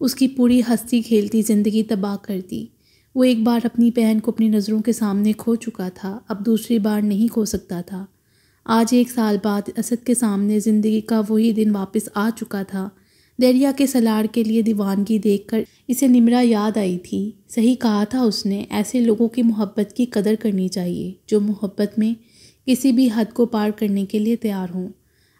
اس کی پوری ہستی کھیلتی زندگی تباہ کر دی۔ وہ ایک بار اپنی بہن کو اپنی نظروں کے سامنے کھو چکا تھا، اب دوسری بار نہیں کھو سکتا تھا۔ آج 1 سال بعد اسد کے سامنے زندگی کا وہی دن واپس آ چکا تھا۔ دریا کے سلاڑ کے لیے دیوانگی دیکھ کر اسے نمرا یاد آئی تھی۔ صحیح کہا تھا اس نے، ایسے لوگوں کی محبت کی قدر کرنی چاہیے جو محبت میں کسی بھی حد کو پار کرنے کے لیے تیار ہوں۔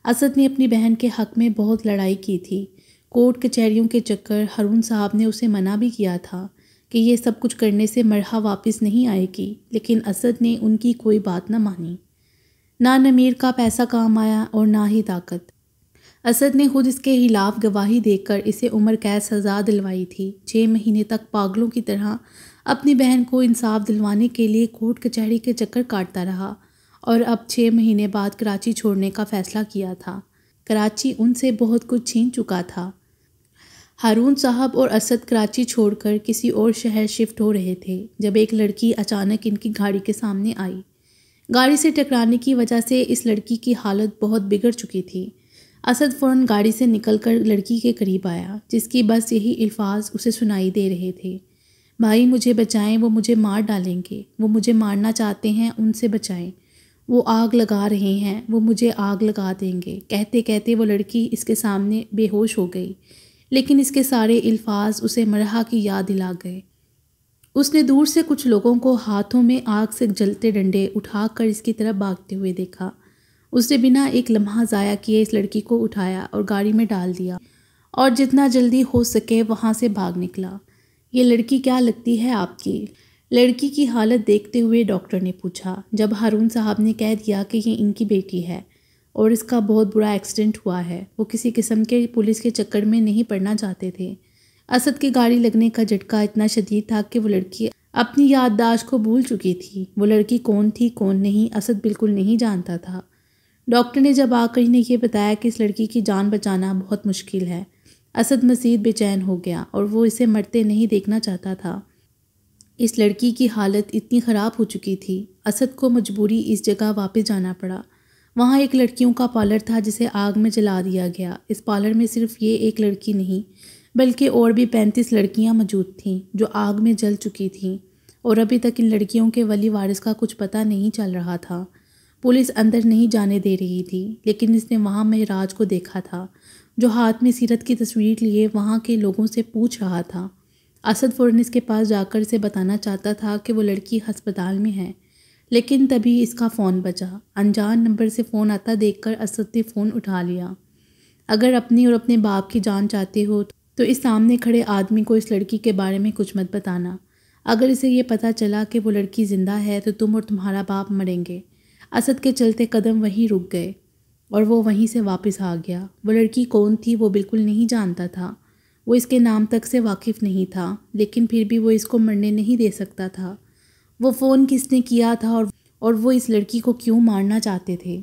اسد نے اپنی بہن کے حق میں بہت لڑائی کی تھی۔ کورٹ کچہریوں کے چکر، ہارون صاحب نے اسے منع بھی کیا تھا کہ یہ سب کچھ کرنے سے مرحا واپس نہیں آئے گی، لیکن اسد نے ان کی کوئی بات نہ مانی۔ نہ نمیر کا پیسہ کام آیا اور نہ ہی طاقت۔ اسد نے خود اس کے خلاف گواہی دے کر اسے عمر قید سزا دلوائی تھی۔ 6 مہینے تک پاگلوں کی طرح اپنی بہن کو انصاف دلوانے کے لیے کورٹ کچہری کے چکر کاٹتا رہا اور اب 6 مہینے بعد کراچی چھوڑنے کا فیصلہ کیا تھا۔ کراچی ان سے بہت کچھ چھین چکا تھا۔ ہارون صاحب اور اسد کراچی چھوڑ کر کسی اور شہر شفٹ ہو رہے تھے جب ایک لڑکی اچانک ان کی گاڑی کے سامنے آئی۔ گاڑی سے ٹکرانے کی وجہ سے اس لڑکی کی حالت بہت بگڑ چکی تھی۔ اسد فوراً گاڑی سے نکل کر لڑکی کے قریب آیا، جس کی بس یہی الفاظ اسے سنائی دے رہے تھے: بھائی مجھے بچائیں، وہ مجھے مار ڈالیں گے، وہ مجھے مارنا چاہتے ہیں، ان سے بچائیں، وہ آگ لگا رہے ہیں، وہ مجھے آگ لگا دیں گے۔ کہتے کہتے وہ لڑکی اس کے سامنے بے ہوش ہو گئی، لیکن اس کے سارے الفاظ اسے مرحا کی یاد دلا گئے۔ اس نے دور سے کچھ لوگوں کو ہاتھوں میں آگ سے جلتے ڈنڈے اٹھا کر اس کی طرف بھاگتے ہوئے دیکھا۔ اس نے بنا ایک لمحہ ضائع کیے اس لڑکی کو اٹھایا اور گاڑی میں ڈال دیا اور جتنا جلدی ہو سکے وہاں سے بھاگ نکلا۔ یہ لڑکی کیا لگتی ہے آپ کی؟ لڑکی کی حالت دیکھتے ہوئے ڈاکٹر نے پوچھا۔ جب ہارون صاحب نے کہہ دیا کہ یہ ان کی بیٹی ہے اور اس کا بہت برا ایکسیڈنٹ ہوا ہے، وہ کسی قسم کے پولیس کے چکر میں نہیں پڑنا چاہتے تھے۔ اسد کی گاڑی لگنے کا جھٹکا اتنا شدید تھا کہ وہ لڑکی اپنی یادداشت کو بھول چکی تھی۔ وہ لڑکی کون تھی کون نہیں اسد بالکل نہیں جانتا تھا۔ ڈاکٹر نے جب آ کر انہیں یہ بتایا کہ اس لڑکی کی جان بچانا بہت مشکل ہے، اسد مزید بے چین ہو گیا اور وہ اسے مرتے نہیں دیکھنا چاہتا تھا۔ اس لڑکی کی حالت اتنی خراب ہو چکی تھی، اسد کو مجبوری اس جگہ واپس جانا پڑا۔ وہاں ایک لڑکیوں کا پارلر تھا جسے آگ میں جلا دیا گیا۔ اس پارلر میں صرف یہ ایک لڑکی نہیں بلکہ اور بھی 35 لڑکیاں موجود تھیں جو آگ میں جل چکی تھیں، اور ابھی تک ان لڑکیوں کے ولی وارث کا کچھ پتہ نہیں چل رہا تھا۔ پولیس اندر نہیں جانے دے رہی تھی، لیکن اس نے وہاں مہراج کو دیکھا تھا جو ہاتھ میں سیرت کی تصویر لیے وہاں کے لوگوں سے پوچھ رہا تھا۔ اسد فوراً اس کے پاس جا کر اسے بتانا چاہتا تھا کہ وہ لڑکی ہسپتال میں ہے، لیکن تبھی اس کا فون بجا۔ انجان نمبر سے فون آتا دیکھ کر اسد نے فون اٹھا لیا۔ اگر اپنی اور اپنے باپ کی جان چاہتے ہو تو اس سامنے کھڑے آدمی کو اس لڑکی کے بارے میں کچھ مت بتانا۔ اگر اسے یہ پتہ چلا کہ وہ لڑکی زندہ ہے تو تم اور تمہارا باپ مریں گے۔ اسد کے چلتے قدم وہیں رک گئے اور وہ وہیں سے واپس آ گیا۔ وہ لڑکی کون تھی وہ بالکل نہیں جانتا تھا، وہ اس کے نام تک سے واقف نہیں تھا، لیکن پھر بھی وہ اس کو مرنے نہیں دے سکتا تھا۔ وہ فون کس نے کیا تھا اور وہ اس لڑکی کو کیوں مارنا چاہتے تھے،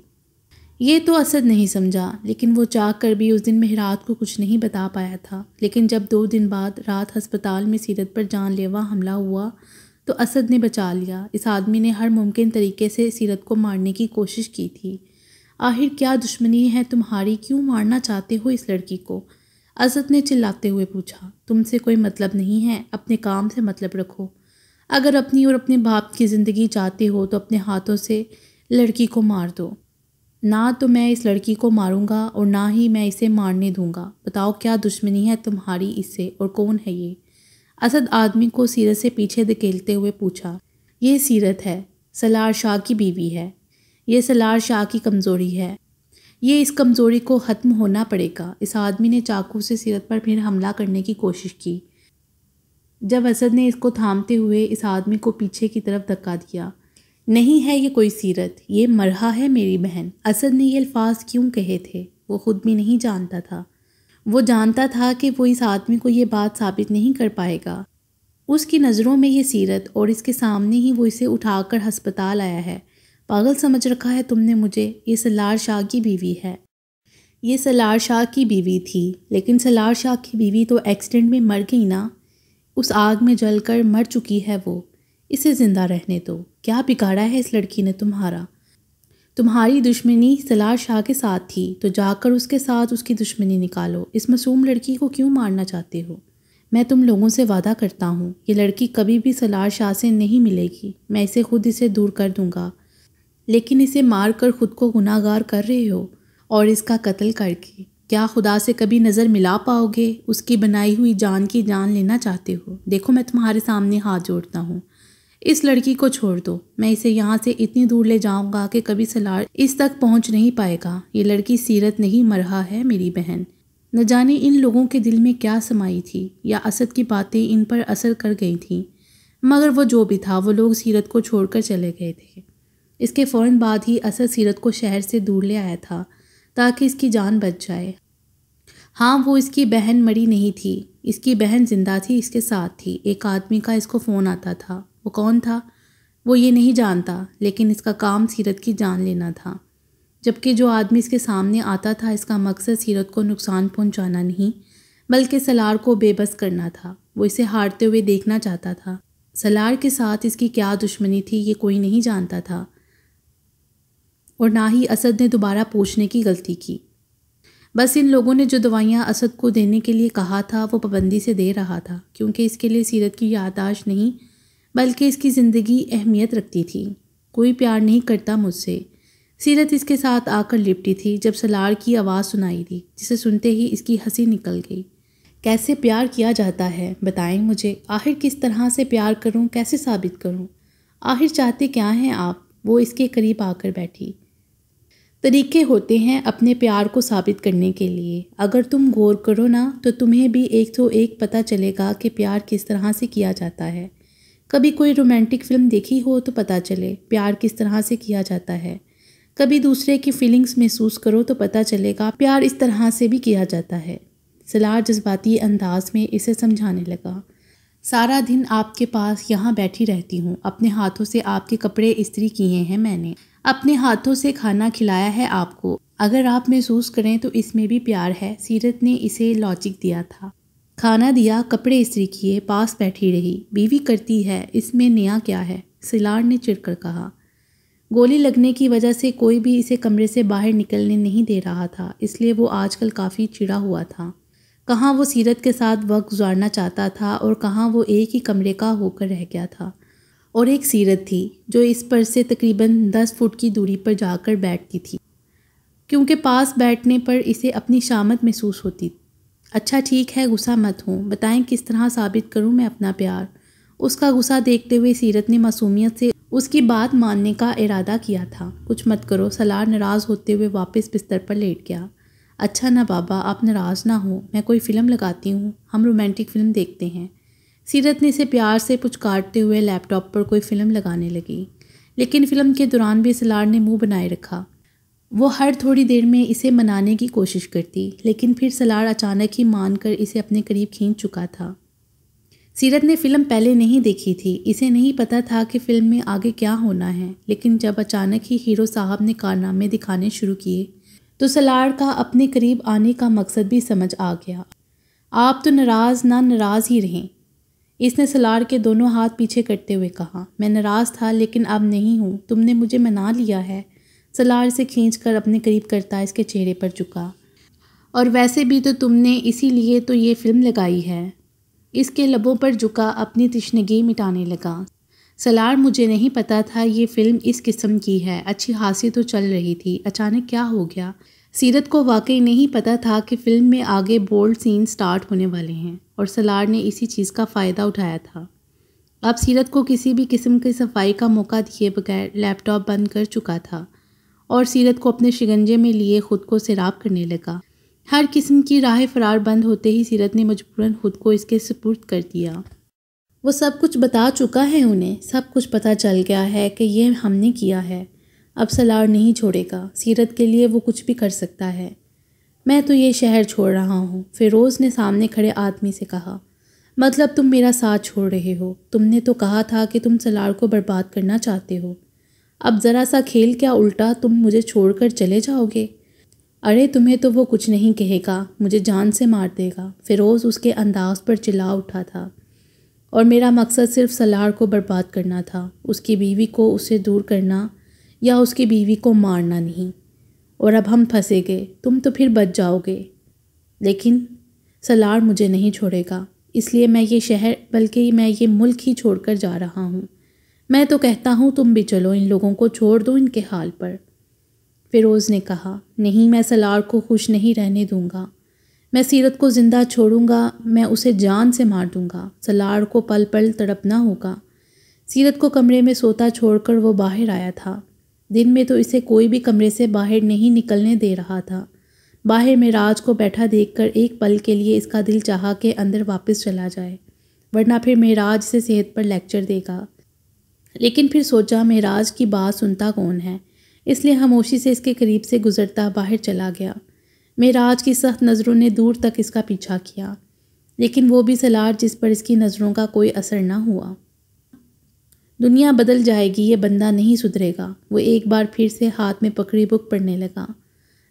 یہ تو اسد نہیں سمجھا، لیکن وہ چاہ کر بھی اس دن مہراج کو کچھ نہیں بتا پایا تھا۔ لیکن جب 2 دن بعد رات ہسپتال میں سیرت پر جان لیوا حملہ ہوا تو اسد نے بچا لیا۔ اس آدمی نے ہر ممکن طریقے سے سیرت کو مارنے کی کوشش کی تھی۔ آخر کیا دشمنی ہے تمہاری، کیوں مارنا چاہتے ہو اس لڑکی کو؟ اسد نے چلاتے ہوئے پوچھا۔ تم سے کوئی مطلب نہیں ہے، اپنے کام سے مطلب رکھو۔ اگر اپنی اور اپنے باپ کی زندگی چاہتے ہو تو اپنے ہاتھوں سے لڑکی کو مار دو۔ نہ تو میں اس لڑکی کو ماروں گا اور نہ ہی میں اسے مارنے دوں گا۔ بتاؤ کیا دشمنی ہے تمہاری اس سے اور کون ہے یہ؟ اسد آدمی کو سیرت سے پیچھے دھکیلتے ہوئے پوچھا۔ یہ سیرت ہے، سالار شاہ کی بیوی ہے، یہ سالار شاہ کی کمزوری ہے، یہ اس کمزوری کو ختم ہونا پڑے گا۔ اس آدمی نے چاقو سے سیرت پر پھر حملہ کرنے کی کوشش کی۔ جب اسد نے اس کو تھامتے ہوئے اس آدمی کو پیچھے کی طرف دھکا دیا۔ نہیں ہے یہ کوئی سیرت، یہ مرحا ہے میری بہن۔ اسد نے یہ الفاظ کیوں کہے تھے وہ خود بھی نہیں جانتا تھا۔ وہ جانتا تھا کہ وہ اس آدمی کو یہ بات ثابت نہیں کر پائے گا۔ اس کی نظروں میں یہ سیرت اور اس کے سامنے ہی وہ اسے اٹھا کر ہسپتال آیا ہے۔ پاگل سمجھ رکھا ہے تم نے مجھے، یہ سالار شاہ کی بیوی ہے۔ یہ سالار شاہ کی بیوی تھی، لیکن سالار شاہ کی بیوی تو ایکسیڈنٹ میں مر گئی نا، اس آگ میں جل کر مر چکی ہے وہ، اسے زندہ رہنے دو۔ کیا بگاڑا ہے اس لڑکی نے تمہارا؟ تمہاری دشمنی سالار شاہ کے ساتھ تھی تو جا کر اس کے ساتھ اس کی دشمنی نکالو۔ اس معصوم لڑکی کو کیوں مارنا چاہتے ہو؟ میں تم لوگوں سے وعدہ کرتا ہوں یہ لڑکی کبھی بھی سالار شاہ سے نہیں ملے گی، میں اسے دور کر دوں گا، لیکن اسے مار کر خود کو گناہ گار کر رہے ہو اور اس کا قتل کر کے کیا خدا سے کبھی نظر ملا پاؤ گے؟ اس کی بنائی ہوئی جان کی جان لینا چاہتے ہو؟ دیکھو میں تمہارے سامنے ہاتھ جوڑتا ہوں، اس لڑکی کو چھوڑ دو، میں اسے یہاں سے اتنی دور لے جاؤں گا کہ کبھی سالار اس تک پہنچ نہیں پائے گا۔ یہ لڑکی سیرت نہیں مرہا ہے میری بہن۔ نہ جانے ان لوگوں کے دل میں کیا سمائی تھی، یا اسد کی باتیں ان پر اثر کر گئی تھیں، مگر وہ جو بھی تھا وہ لوگ سیرت کو چھوڑ کر چلے گئے تھے۔ اس کے فوراً بعد ہی اسد سیرت کو شہر سے دور لے آیا تھا تاکہ اس کی جان بچ جائے۔ ہاں وہ اس کی بہن مری نہیں تھی، اس کی بہن زندہ تھی، اس کے ساتھ تھی۔ ایک آدمی کا اس کو فون آتا تھا، وہ کون تھا وہ یہ نہیں جانتا، لیکن اس کا کام سیرت کی جان لینا تھا۔ جبکہ جو آدمی اس کے سامنے آتا تھا اس کا مقصد سیرت کو نقصان پہنچانا نہیں بلکہ سالار کو بے بس کرنا تھا۔ وہ اسے ہارتے ہوئے دیکھنا چاہتا تھا۔ سالار کے ساتھ اس کی کیا دشمنی تھی یہ کوئی نہیں جانتا تھا، اور نہ ہی اسد نے دوبارہ پوچھنے کی غلطی کی۔ بس ان لوگوں نے جو دوائیاں اسد کو دینے کے لیے کہا تھا وہ پابندی سے دے رہا تھا، کیونکہ اس کے لیے سیرت کی یادداشت نہیں بلکہ اس کی زندگی اہمیت رکھتی تھی۔ کوئی پیار نہیں کرتا مجھ سے، سیرت اس کے ساتھ آ کر لپٹی تھی جب سالار کی آواز سنائی دی، جسے سنتے ہی اس کی ہنسی نکل گئی۔ کیسے پیار کیا جاتا ہے بتائیں مجھے، آخر کس طرح سے پیار کروں، کیسے ثابت کروں، آخر چاہتے کیا ہیں آپ؟ وہ اس کے قریب آ کر بیٹھی۔ طریقے ہوتے ہیں اپنے پیار کو ثابت کرنے کے لیے، اگر تم غور کرو نا تو تمہیں بھی ایک تو ایک پتہ چلے گا کہ پیار کس طرح سے کیا جاتا ہے۔ کبھی کوئی رومانٹک فلم دیکھی ہو تو پتہ چلے پیار کس طرح سے کیا جاتا ہے، کبھی دوسرے کی فیلنگز محسوس کرو تو پتہ چلے گا پیار اس طرح سے بھی کیا جاتا ہے۔ سالار جذباتی انداز میں اسے سمجھانے لگا، سارا دن آپ کے پاس یہاں بیٹھی رہتی ہوں، اپنے ہاتھوں سے آپ کے کپڑے استری کیے ہیں میں نے، اپنے ہاتھوں سے کھانا کھلایا ہے آپ کو، اگر آپ محسوس کریں تو اس میں بھی پیار ہے۔ سیرت نے اسے لاجک دیا تھا، کھانا دیا، کپڑے استری کیے، پاس بیٹھی رہی، بیوی کرتی ہے، اس میں نیا کیا ہے؟ سالار نے چڑھ کر کہا۔ گولی لگنے کی وجہ سے کوئی بھی اسے کمرے سے باہر نکلنے نہیں دے رہا تھا، اس لیے وہ آج کل کافی چڑا ہوا تھا۔ کہاں وہ سیرت کے ساتھ وقت گزارنا چاہتا تھا اور کہاں وہ ایک ہی کمرے کا ہو کر رہ گیا تھا، اور ایک سیرت تھی جو اس پر سے تقریباً 10 فٹ کی دوری پر جا کر بیٹھتی تھی، کیونکہ پاس بیٹھنے پر اسے اپنی شامت محسوس ہوتی۔ اچھا ٹھیک ہے، غصہ مت ہوں، بتائیں کس طرح ثابت کروں میں اپنا پیار؟ اس کا غصہ دیکھتے ہوئے سیرت نے معصومیت سے اس کی بات ماننے کا ارادہ کیا تھا۔ کچھ مت کرو، سالار ناراض ہوتے ہوئے واپس بستر پر لیٹ گیا۔ اچھا نا بابا، آپ ناراض نہ ہوں، میں کوئی فلم لگاتی ہوں، ہم رومانٹک فلم دیکھتے ہیں۔ سیرت نے اسے پیار سے پچکارتے ہوئے لیپ ٹاپ پر کوئی فلم لگانے لگی، لیکن فلم کے دوران بھی سالار نے منہ بنائے رکھا۔ وہ ہر تھوڑی دیر میں اسے منانے کی کوشش کرتی، لیکن پھر سالار اچانک ہی مان کر اسے اپنے قریب کھینچ چکا تھا۔ سیرت نے فلم پہلے نہیں دیکھی تھی، اسے نہیں پتا تھا کہ فلم میں آگے کیا ہونا ہے، لیکن جب اچانک ہی ہیرو صاحب نے کارنامے دکھانے شروع کیے تو سالار کا اپنے قریب آنے کا مقصد بھی سمجھ آ گیا۔ آپ تو ناراض نہ ناراض ہی رہیں، اس نے سالار کے دونوں ہاتھ پیچھے کرتے ہوئے کہا۔ میں ناراض تھا لیکن اب نہیں ہوں، تم نے مجھے منا لیا ہے۔ سالار سے کھینچ کر اپنے قریب کرتا اس کے چہرے پر جھکا۔ اور ویسے بھی تو تم نے اسی لیے تو یہ فلم لگائی ہے۔ اس کے لبوں پر جھکا اپنی تشنگی مٹانے لگا۔ سالار مجھے نہیں پتا تھا یہ فلم اس قسم کی ہے، اچھی خاصی تو چل رہی تھی، اچانک کیا ہو گیا؟ سیرت کو واقعی نہیں پتا تھا کہ فلم میں آگے بولڈ سین سٹارٹ ہونے والے ہیں، اور سالار نے اسی چیز کا فائدہ اٹھایا تھا۔ اب سیرت کو کسی بھی قسم کی صفائی کا موقع دیے بغیر لیپ ٹاپ بند کر چکا تھا، اور سیرت کو اپنے شکنجے میں لیے خود کو سیراب کرنے لگا۔ ہر قسم کی راہ فرار بند ہوتے ہی سیرت نے مجبوراً خود کو اس کے سپرد کر دیا۔ وہ سب کچھ بتا چکا ہے، انہیں سب کچھ پتہ چل گیا ہے کہ یہ ہم نے کیا ہے۔ اب سالار نہیں چھوڑے گا، سیرت کے لیے وہ کچھ بھی کر سکتا ہے۔ میں تو یہ شہر چھوڑ رہا ہوں، فیروز نے سامنے کھڑے آدمی سے کہا۔ مطلب تم میرا ساتھ چھوڑ رہے ہو؟ تم نے تو کہا تھا کہ تم سالار کو برباد کرنا چاہتے ہو، اب ذرا سا کھیل کیا الٹا تم مجھے چھوڑ کر چلے جاؤ گے؟ ارے تمہیں تو وہ کچھ نہیں کہے گا، مجھے جان سے مار دے گا، فیروز اس کے انداز پر چلا اٹھا تھا۔ اور میرا مقصد صرف سالار کو برباد کرنا تھا، اس کی بیوی کو اس سے دور کرنا یا اس کی بیوی کو مارنا نہیں۔ اور اب ہم پھنسے گئے، تم تو پھر بچ جاؤ گے، لیکن سالار مجھے نہیں چھوڑے گا۔ اس لیے میں یہ شہر بلکہ میں یہ ملک ہی چھوڑ کر جا رہا ہوں۔ میں تو کہتا ہوں تم بھی چلو، ان لوگوں کو چھوڑ دو ان کے حال پر۔ فیروز نے کہا، نہیں، میں سلار کو خوش نہیں رہنے دوں گا۔ میں سیرت کو زندہ چھوڑوں گا، میں اسے جان سے مار دوں گا۔ سلار کو پل پل تڑپنا ہوگا۔ سیرت کو کمرے میں سوتا چھوڑ کر وہ باہر آیا تھا۔ دن میں تو اسے کوئی بھی کمرے سے باہر نہیں نکلنے دے رہا تھا۔ باہر معراج کو بیٹھا دیکھ کر ایک پل کے لیے اس کا دل چاہا کہ اندر واپس چلا جائے، ورنہ پھر معراج سے صحت پر لیکچر دے گا۔ لیکن پھر سوچا معراج کی بات سنتا کون ہے، اس لیے خاموشی سے اس کے قریب سے گزرتا باہر چلا گیا۔ معراج کی سخت نظروں نے دور تک اس کا پیچھا کیا، لیکن وہ بھی سلار جس پر اس کی نظروں کا کوئی اثر نہ ہوا۔ دنیا بدل جائے گی، یہ بندہ نہیں سدھرے گا، وہ ایک بار پھر سے ہاتھ میں پکڑی بک پڑھنے لگا۔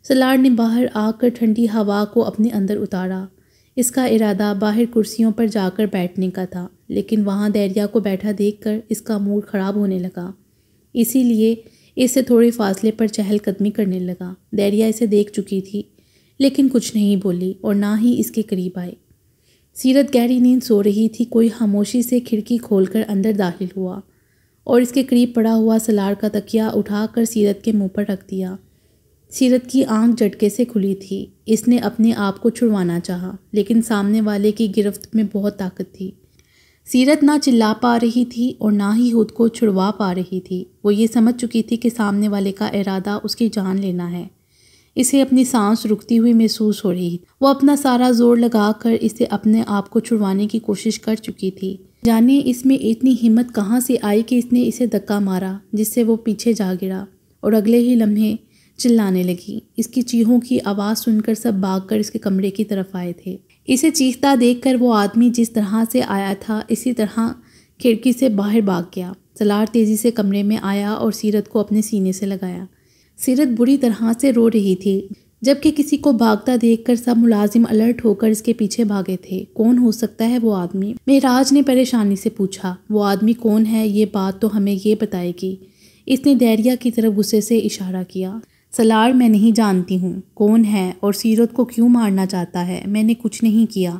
سلار نے باہر آ کر ٹھنڈی ہوا کو اپنے اندر اتارا۔ اس کا ارادہ باہر کرسیوں پر جا کر بیٹھنے کا تھا، لیکن وہاں دہریا کو بیٹھا دیکھ کر اس کا موڈ خراب ہونے لگا، اسی لیے اس سے تھوڑے فاصلے پر چہل قدمی کرنے لگا۔ دہریا اسے دیکھ چکی تھی، لیکن کچھ نہیں بولی اور نہ ہی اس کے قریب آئی۔ سیرت گہری نیند سو رہی تھی، کوئی خاموشی سے کھڑکی کھول کر اندر داخل ہوا اور اس کے قریب پڑا ہوا سلار کا تکیہ اٹھا کر سیرت کے منہ پر رکھ دیا۔ سیرت کی آنکھ جھٹکے سے کھلی تھی۔ اس نے اپنے آپ کو چھڑوانا چاہا، لیکن سامنے والے کی گرفت میں بہت طاقت تھی۔ سیرت نہ چلا پا رہی تھی اور نہ ہی خود کو چھڑوا پا رہی تھی۔ وہ یہ سمجھ چکی تھی کہ سامنے والے کا ارادہ اس کی جان لینا ہے۔ اسے اپنی سانس رکتی ہوئی محسوس ہو رہی تھی۔ وہ اپنا سارا زور لگا کر اسے اپنے آپ کو چھڑوانے کی کوشش کر چکی تھی۔ جانے اس میں اتنی ہمت کہاں سے آئی کہ اس نے اسے دھکا مارا، جس سے وہ پیچھے جا گرا اور اگلے ہی لمحے چلانے لگی۔ اس کی چیخوں کی آواز سن کر سب بھاگ کر اس کے کمرے کی طرف آئے تھے۔ اسے چیختا دیکھ کر وہ آدمی جس طرح سے آیا تھا اسی طرح کھڑکی سے باہر بھاگ گیا۔ سلار تیزی سے کمرے میں آیا اور سیرت کو اپنے سینے سے لگایا۔ سیرت بری طرح سے رو رہی تھی، جبکہ کسی کو بھاگتا دیکھ کر سب ملازم الرٹ ہو کر اس کے پیچھے بھاگے تھے۔ کون ہو سکتا ہے وہ آدمی؟ معراج نے پریشانی سے پوچھا۔ وہ آدمی کون ہے، یہ بات تو ہمیں یہ بتائے گی۔ اس نے دہریا کی طرف غصے سے اشارہ کیا۔ سلار، میں نہیں جانتی ہوں کون ہے اور سیرت کو کیوں مارنا چاہتا ہے، میں نے کچھ نہیں کیا۔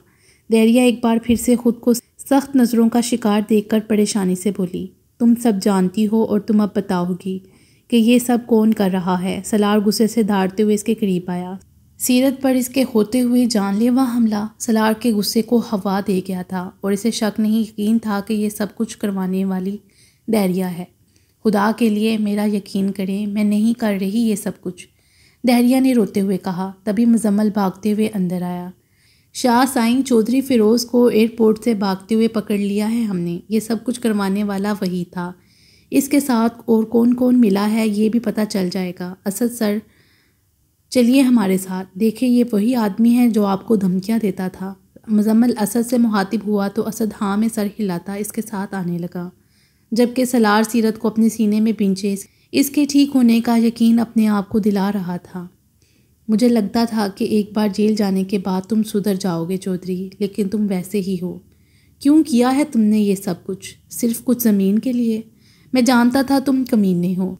دہریا ایک بار پھر سے خود کو سخت نظروں کا شکار دیکھ کر پریشانی سے بولی۔ تم سب جانتی ہو اور تم اب بتاؤ گی کہ یہ سب کون کر رہا ہے؟ سلار غصے سے دھاڑتے ہوئے اس کے قریب آیا۔ سیرت پر اس کے ہوتے ہوئے جان لیوا حملہ سلار کے غصے کو ہوا دے گیا تھا اور اسے شک نہیں یقین تھا کہ یہ سب کچھ کروانے والی دہریا ہے۔ خدا کے لیے میرا یقین کریں، میں نہیں کر رہی یہ سب کچھ، دہریا نے روتے ہوئے کہا۔ تبھی مزمل بھاگتے ہوئے اندر آیا۔ شاہ سائیں، چودھری فیروز کو ایئرپورٹ سے بھاگتے ہوئے پکڑ لیا ہے ہم نے۔ یہ سب کچھ کروانے والا وہی تھا۔ اس کے ساتھ اور کون کون ملا ہے یہ بھی پتہ چل جائے گا۔ اسد سر، چلیے ہمارے ساتھ، دیکھیں یہ وہی آدمی ہے جو آپ کو دھمکیاں دیتا تھا۔ مزمل اسد سے مخاطب ہوا تو اسد ہاں میں سر ہلاتا اس کے ساتھ آنے لگا، جبکہ سلار سیرت کو اپنے سینے میں پنچے اس کے ٹھیک ہونے کا یقین اپنے آپ کو دلا رہا تھا۔ مجھے لگتا تھا کہ ایک بار جیل جانے کے بعد تم سدھر جاؤ گے چودھری، لیکن تم ویسے ہی ہو۔ کیوں کیا ہے تم نے یہ سب کچھ؟ صرف کچھ زمین کے لیے؟ میں جانتا تھا تم کمینے ہو،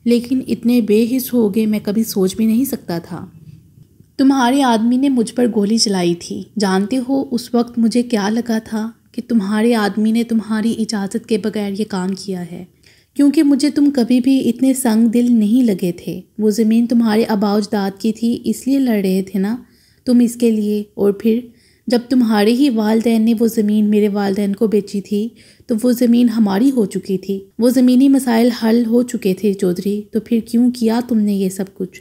لیکن اتنے بے حس ہو گئے میں کبھی سوچ بھی نہیں سکتا تھا۔ تمہارے آدمی نے مجھ پر گولی چلائی تھی، جانتے ہو اس وقت مجھے کیا لگا تھا؟ کہ تمہارے آدمی نے تمہاری اجازت کے بغیر یہ کام کیا ہے، کیونکہ مجھے تم کبھی بھی اتنے سنگ دل نہیں لگے تھے۔ وہ زمین تمہارے آباء و اجداد کی تھی، اس لیے لڑ رہے تھے نا تم اس کے لیے، اور پھر جب تمہارے ہی والدین نے وہ زمین میرے والدین کو بیچی تھی تو وہ زمین ہماری ہو چکی تھی، وہ زمینی مسائل حل ہو چکے تھے چودھری، تو پھر کیوں کیا تم نے یہ سب کچھ؟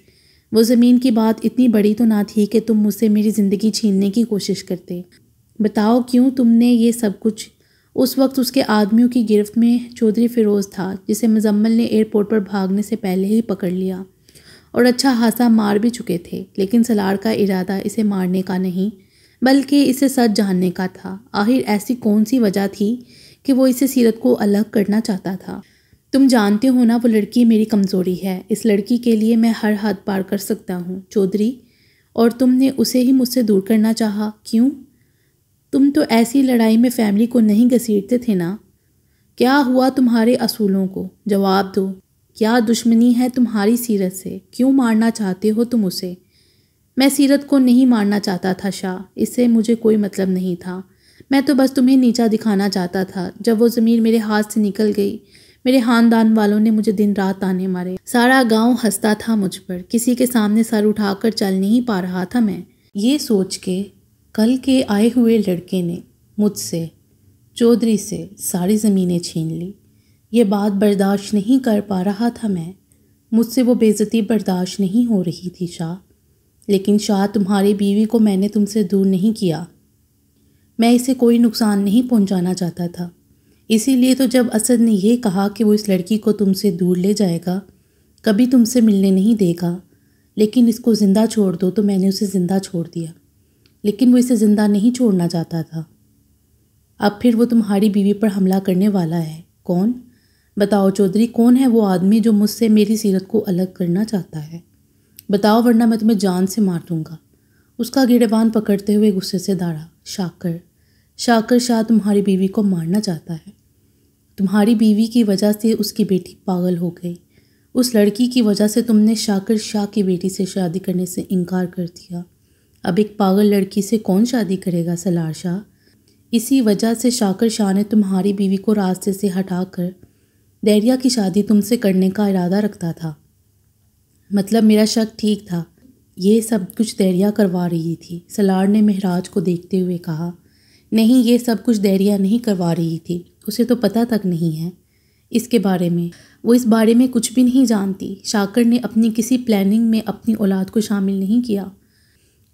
وہ زمین کی بات اتنی بڑی تو نہ تھی کہ تم مجھ سے میری زندگی چھیننے کی کوشش کرتے۔ بتاؤ کیوں تم نے یہ سب کچھ؟ اس وقت اس کے آدمیوں کی گرفت میں چودھری فیروز تھا، جسے مزمل نے ایئرپورٹ پر بھاگنے سے پہلے ہی پکڑ لیا اور اچھا خاصا مار بھی چکے تھے، لیکن سلار کا ارادہ اسے مارنے کا نہیں بلکہ اسے سچ جاننے کا تھا۔ آخر ایسی کون سی وجہ تھی کہ وہ اسے سیرت کو الگ کرنا چاہتا تھا؟ تم جانتے ہو نا وہ لڑکی میری کمزوری ہے، اس لڑکی کے لیے میں ہر حد پار کر سکتا ہوں چودھری، اور تم نے اسے ہی مجھ سے دور کرنا چاہا، کیوں؟ تم تو ایسی لڑائی میں فیملی کو نہیں گھسیٹتے تھے نا؟ کیا ہوا تمہارے اصولوں کو؟ جواب دو، کیا دشمنی ہے تمہاری سیرت سے؟ کیوں مارنا چاہتے ہو تم اسے؟ میں سیرت کو نہیں مارنا چاہتا تھا شاہ، اس سے مجھے کوئی مطلب نہیں تھا، میں تو بس تمہیں نیچا دکھانا چاہتا تھا۔ جب وہ ضمیر میرے ہاتھ سے نکل گئی، میرے خاندان والوں نے مجھے دن رات تانے مارے، سارا گاؤں ہنستا تھا مجھ پر، کسی کے سامنے سر اٹھا کر چل نہیں پا رہا تھا میں۔ یہ سوچ کے کل کے آئے ہوئے لڑکے نے مجھ سے، چودھری سے، ساری زمینیں چھین لی۔ یہ بات برداشت نہیں کر پا رہا تھا میں، مجھ سے وہ بے عزتی برداشت نہیں ہو رہی تھی شاہ۔ لیکن شاہ، تمہاری بیوی کو میں نے تم سے دور نہیں کیا، میں اسے کوئی نقصان نہیں پہنچانا چاہتا تھا۔ اسی لیے تو جب اسد نے یہ کہا کہ وہ اس لڑکی کو تم سے دور لے جائے گا، کبھی تم سے ملنے نہیں دے گا، لیکن اس کو زندہ چھوڑ دو، تو میں نے اسے زندہ چھوڑ دیا۔ لیکن وہ اسے زندہ نہیں چھوڑنا چاہتا تھا۔ اب پھر وہ تمہاری بیوی پر حملہ کرنے والا ہے۔ کون؟ بتاؤ چودھری، کون ہے وہ آدمی جو مجھ سے میری سیرت کو الگ کرنا چاہتا ہے؟ بتاؤ ورنہ میں تمہیں جان سے مار دوں گا۔ اس کا گریبان پکڑتے ہوئے غصے سے داڑا۔ شاکر شاہ تمہاری بیوی کو مارنا چاہتا ہے۔ تمہاری بیوی کی وجہ سے اس کی بیٹی پاگل ہو گئی۔ اس لڑکی کی وجہ سے تم نے شاکر شاہ کی بیٹی سے شادی کرنے سے انکار کر دیا۔ اب ایک پاگل لڑکی سے کون شادی کرے گا سالار شاہ؟ اسی وجہ سے شاکر شاہ نے تمہاری بیوی کو راستے سے ہٹا کر دہریا کی شادی تم سے کرنے کا ارادہ رکھتا تھا۔ مطلب میرا شک ٹھیک تھا، یہ سب کچھ دہریا کروا رہی تھی؟ سالار نے مہراج کو دیکھتے ہوئے کہا۔ نہیں، یہ سب کچھ دہریا نہیں کروا رہی تھی، اسے تو پتہ تک نہیں ہے اس کے بارے میں، وہ اس بارے میں کچھ بھی نہیں جانتی۔ شاکر نے اپنی کسی پلاننگ میں اپنی اولاد کو شامل نہیں کیا۔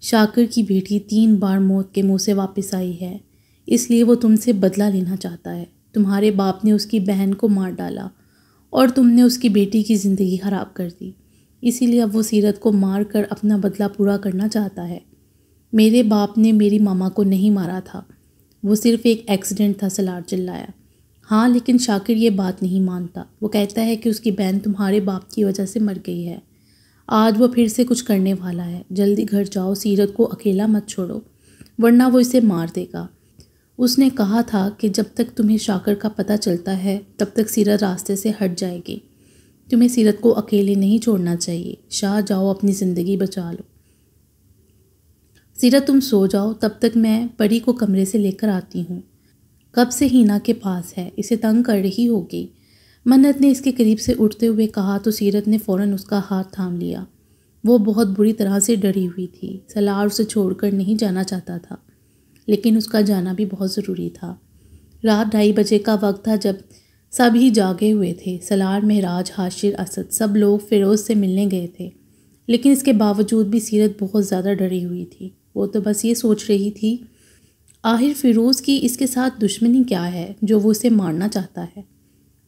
شاکر کی بیٹی 3 بار موت کے منہ سے واپس آئی ہے، اس لیے وہ تم سے بدلہ لینا چاہتا ہے۔ تمہارے باپ نے اس کی بہن کو مار ڈالا اور تم نے اس کی بیٹی کی زندگی خراب کر دی، اسی لیے اب وہ سیرت کو مار کر اپنا بدلہ پورا کرنا چاہتا ہے۔ میرے باپ نے میری ماما کو نہیں مارا تھا، وہ صرف ایک ایکسیڈنٹ تھا، سالار چلایا۔ ہاں، لیکن شاکر یہ بات نہیں مانتا، وہ کہتا ہے کہ اس کی بہن تمہارے باپ کی وجہ سے مر گئی ہے۔ آج وہ پھر سے کچھ کرنے والا ہے۔ جلدی گھر جاؤ، سیرت کو اکیلا مت چھوڑو ورنہ وہ اسے مار دے گا۔ اس نے کہا تھا کہ جب تک تمہیں شاکر کا پتہ چلتا ہے تب تک سیرت راستے سے ہٹ جائے گی۔ تمہیں سیرت کو اکیلے نہیں چھوڑنا چاہیے۔ شاہ، جاؤ اپنی زندگی بچا لو۔ سیرت، تم سو جاؤ، تب تک میں پری کو کمرے سے لے کر آتی ہوں۔ کب سے ہینا کے پاس ہے، اسے تنگ کر رہی ہوگی۔ منت نے اس کے قریب سے اٹھتے ہوئے کہا تو سیرت نے فوراً اس کا ہاتھ تھام لیا۔ وہ بہت بری طرح سے ڈری ہوئی تھی۔ سالار اسے چھوڑ کر نہیں جانا چاہتا تھا، لیکن اس کا جانا بھی بہت ضروری تھا۔ رات 2:30 بجے کا وقت تھا جب سب ہی جاگے ہوئے تھے۔ سالار، مہراج، حاشر، اسد، سب لوگ فیروز سے ملنے گئے تھے، لیکن اس کے باوجود بھی سیرت بہت زیادہ ڈری ہوئی تھی۔ وہ تو بس یہ سوچ رہی تھی آخر فیروز کی اس کے ساتھ دشمنی کیا ہے جو وہ اسے مارنا چاہتا ہے۔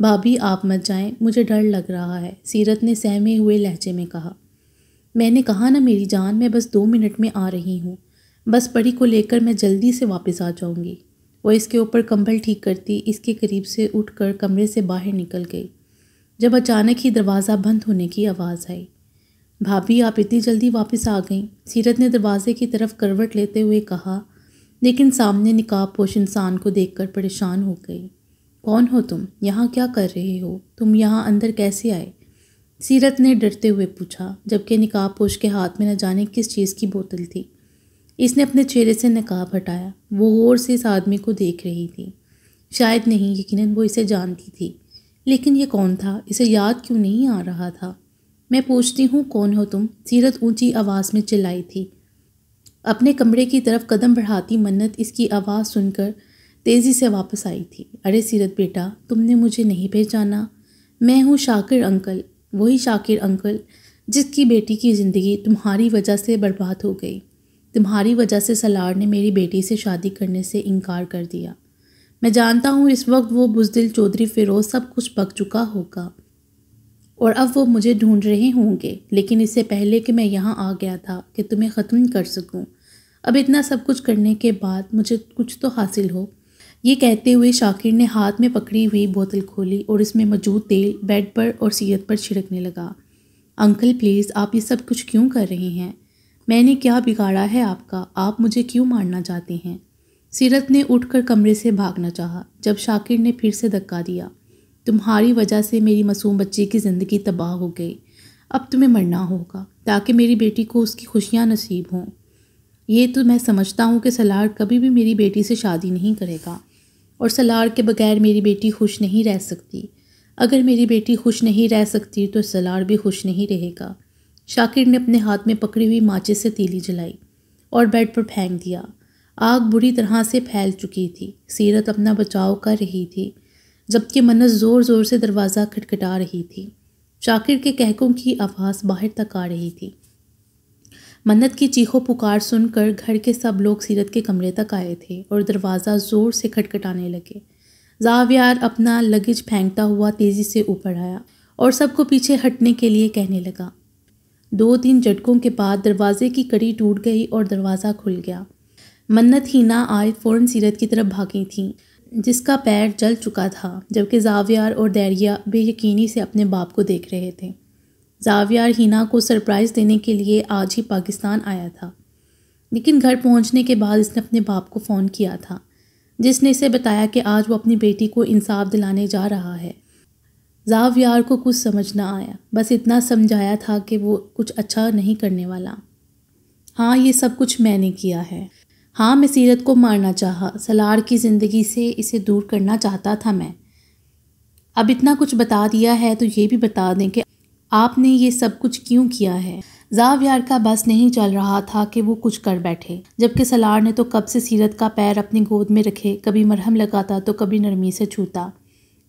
بھابھی، آپ مت جائیں، مجھے ڈر لگ رہا ہے، سیرت نے سہمے ہوئے لہجے میں کہا۔ میں نے کہا نا میری جان، میں بس 2 منٹ میں آ رہی ہوں، بس پری کو لے کر میں جلدی سے واپس آ جاؤں گی۔ وہ اس کے اوپر کمبل ٹھیک کرتی اس کے قریب سے اٹھ کر کمرے سے باہر نکل گئی، جب اچانک ہی دروازہ بند ہونے کی آواز آئی۔ بھابھی، آپ اتنی جلدی واپس آ گئیں، سیرت نے دروازے کی طرف کروٹ لیتے ہوئے کہا، لیکن سامنے نقاب پوش انسان کو دیکھ کر پریشان ہو گئی۔ کون ہو تم؟ یہاں کیا کر رہے ہو؟ تم یہاں اندر کیسے آئے؟ سیرت نے ڈرتے ہوئے پوچھا، جبکہ نقاب پوش کے ہاتھ میں نہ جانے کس چیز کی بوتل تھی۔ اس نے اپنے چہرے سے نقاب ہٹایا۔ وہ غور سے اس آدمی کو دیکھ رہی تھی۔ شاید نہیں، یقیناً وہ اسے جانتی تھی، لیکن یہ کون تھا؟ اسے یاد کیوں نہیں آ رہا تھا؟ میں پوچھتی ہوں، کون ہو تم؟ سیرت اونچی آواز میں چلائی تھی۔ اپنے کمرے کی طرف قدم بڑھاتی منت اس کی آواز سن کر تیزی سے واپس آئی تھی۔ ارے سیرت بیٹا، تم نے مجھے نہیں پہچانا؟ میں ہوں شاکر انکل، وہی شاکر انکل جس کی بیٹی کی زندگی تمہاری وجہ سے برباد ہو گئی۔ تمہاری وجہ سے سالار نے میری بیٹی سے شادی کرنے سے انکار کر دیا۔ میں جانتا ہوں اس وقت وہ بزدل چودھری فیروز سب کچھ پک چکا ہوگا اور اب وہ مجھے ڈھونڈ رہے ہوں گے، لیکن اس سے پہلے کہ میں یہاں آ گیا تھا کہ تمہیں ختم کر سکوں۔ اب اتنا سب کچھ کرنے کے بعد مجھے کچھ تو حاصل ہو۔ یہ کہتے ہوئے شاکر نے ہاتھ میں پکڑی ہوئی بوتل کھولی اور اس میں موجود تیل بیڈ پر اور سیرت پر چھڑکنے لگا۔ انکل پلیز، آپ یہ سب کچھ کیوں کر رہے ہیں؟ میں نے کیا بگاڑا ہے آپ کا؟ آپ مجھے کیوں مارنا چاہتے ہیں؟ سیرت نے اٹھ کر کمرے سے بھاگنا چاہا، جب شاکر نے پھر سے دھکا دیا۔ تمہاری وجہ سے میری معصوم بچی کی زندگی تباہ ہو گئی، اب تمہیں مرنا ہوگا تاکہ میری بیٹی کو اس کی خوشیاں نصیب ہوں۔ یہ تو میں سمجھتا ہوں کہ سلار کبھی بھی میری بیٹی سے شادی نہیں کرے گا، اور سلار کے بغیر میری بیٹی خوش نہیں رہ سکتی۔ اگر میری بیٹی خوش نہیں رہ سکتی تو سلار بھی خوش نہیں رہے گا۔ شاکر نے اپنے ہاتھ میں پکڑی ہوئی ماچس سے تیلی جلائی اور بیڈ پر پھینک دیا۔ آگ بری طرح سے پھیل چکی تھی۔ سیرت اپنا بچاؤ کر رہی تھی، جبکہ منت زور زور سے دروازہ کھٹکھٹا رہی تھی۔ شاکر کے کہکوں کی آواز باہر تک آ رہی تھی۔ منت کی چیخو پکار سن کر گھر کے سب لوگ سیرت کے کمرے تک آئے تھے اور دروازہ زور سے کھٹکھٹانے لگے۔ زاویار اپنا لگیج پھینکتا ہوا تیزی سے اوپر آیا اور سب کو پیچھے ہٹنے کے لیے کہنے لگا۔ 2-3 جھٹکوں کے بعد دروازے کی کڑی ٹوٹ گئی اور دروازہ کھل گیا۔ منت ہینا آئے فوراً سیرت کی طرف بھاگی تھیں، جس کا پیر جل چکا تھا، جبکہ زاویار اور دیریا بے یقینی سے اپنے باپ کو دیکھ رہے تھے۔ زاویار ہینا کو سرپرائز دینے کے لیے آج ہی پاکستان آیا تھا، لیکن گھر پہنچنے کے بعد اس نے اپنے باپ کو فون کیا تھا، جس نے اسے بتایا کہ آج وہ اپنی بیٹی کو انصاف دلانے جا رہا ہے۔ زاویار کو کچھ سمجھ نہ آیا، بس اتنا سمجھایا تھا کہ وہ کچھ اچھا نہیں کرنے والا۔ ہاں، یہ سب کچھ میں نے کیا ہے۔ ہاں، میں سیرت کو مارنا چاہا، سلار کی زندگی سے اسے دور کرنا چاہتا تھا میں۔ اب اتنا کچھ بتا دیا ہے تو یہ بھی بتا دیں کہ آپ نے یہ سب کچھ کیوں کیا ہے۔ زاویار کا بس نہیں چل رہا تھا کہ وہ کچھ کر بیٹھے، جبکہ سلار نے تو کب سے سیرت کا پیر اپنی گود میں رکھے کبھی مرہم لگاتا تو کبھی نرمی سے چھوتا۔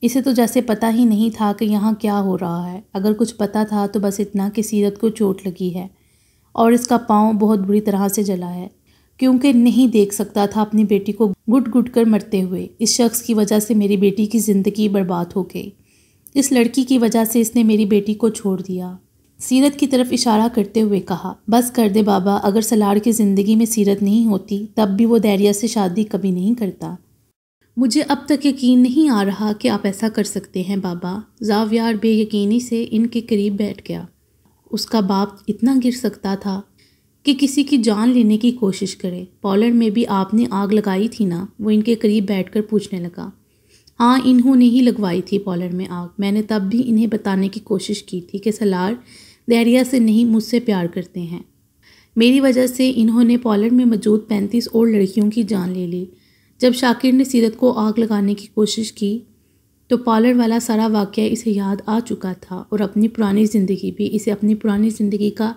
اسے تو جیسے پتہ ہی نہیں تھا کہ یہاں کیا ہو رہا ہے۔ اگر کچھ پتہ تھا تو بس اتنا کہ سیرت کو چوٹ لگی ہے اور اس کا پاؤں بہت بری طرح سے جلا ہے، کیونکہ نہیں دیکھ سکتا تھا اپنی بیٹی کو گٹ گٹ کر مرتے ہوئے۔ اس شخص کی وجہ سے میری بیٹی کی زندگی برباد ہو گئی۔ اس لڑکی کی وجہ سے اس نے میری بیٹی کو چھوڑ دیا۔ سیرت کی طرف اشارہ کرتے ہوئے کہا، بس کر دے بابا، اگر سلار کی زندگی میں سیرت نہیں ہوتی تب بھی وہ دیریا سے شادی کبھی نہیں کرتا۔ مجھے اب تک یقین نہیں آ رہا کہ آپ ایسا کر سکتے ہیں بابا۔ زاویار بے یقینی سے ان کے قریب بیٹھ گیا۔ اس کا باپ اتنا گر سکتا تھا کہ کسی کی جان لینے کی کوشش کرے۔ پولینڈ میں بھی آپ نے آگ لگائی تھی نا؟ وہ ان کے قریب بیٹھ کر پوچھنے لگا۔ ہاں، انہوں نے ہی لگوائی تھی پولینڈ میں آگ۔ میں نے تب بھی انہیں بتانے کی کوشش کی تھی کہ سلار دیریا سے نہیں، مجھ سے پیار کرتے ہیں۔ میری وجہ سے انہوں نے پولینڈ میں موجود 35 اور لڑکیوں کی جان لے لی۔ جب شاکر نے سیرت کو آگ لگانے کی کوشش کی تو پولینڈ والا سارا واقعہ اسے یاد آ چکا تھا، اور اپنی پرانی زندگی بھی، اسے اپنی پرانی زندگی کا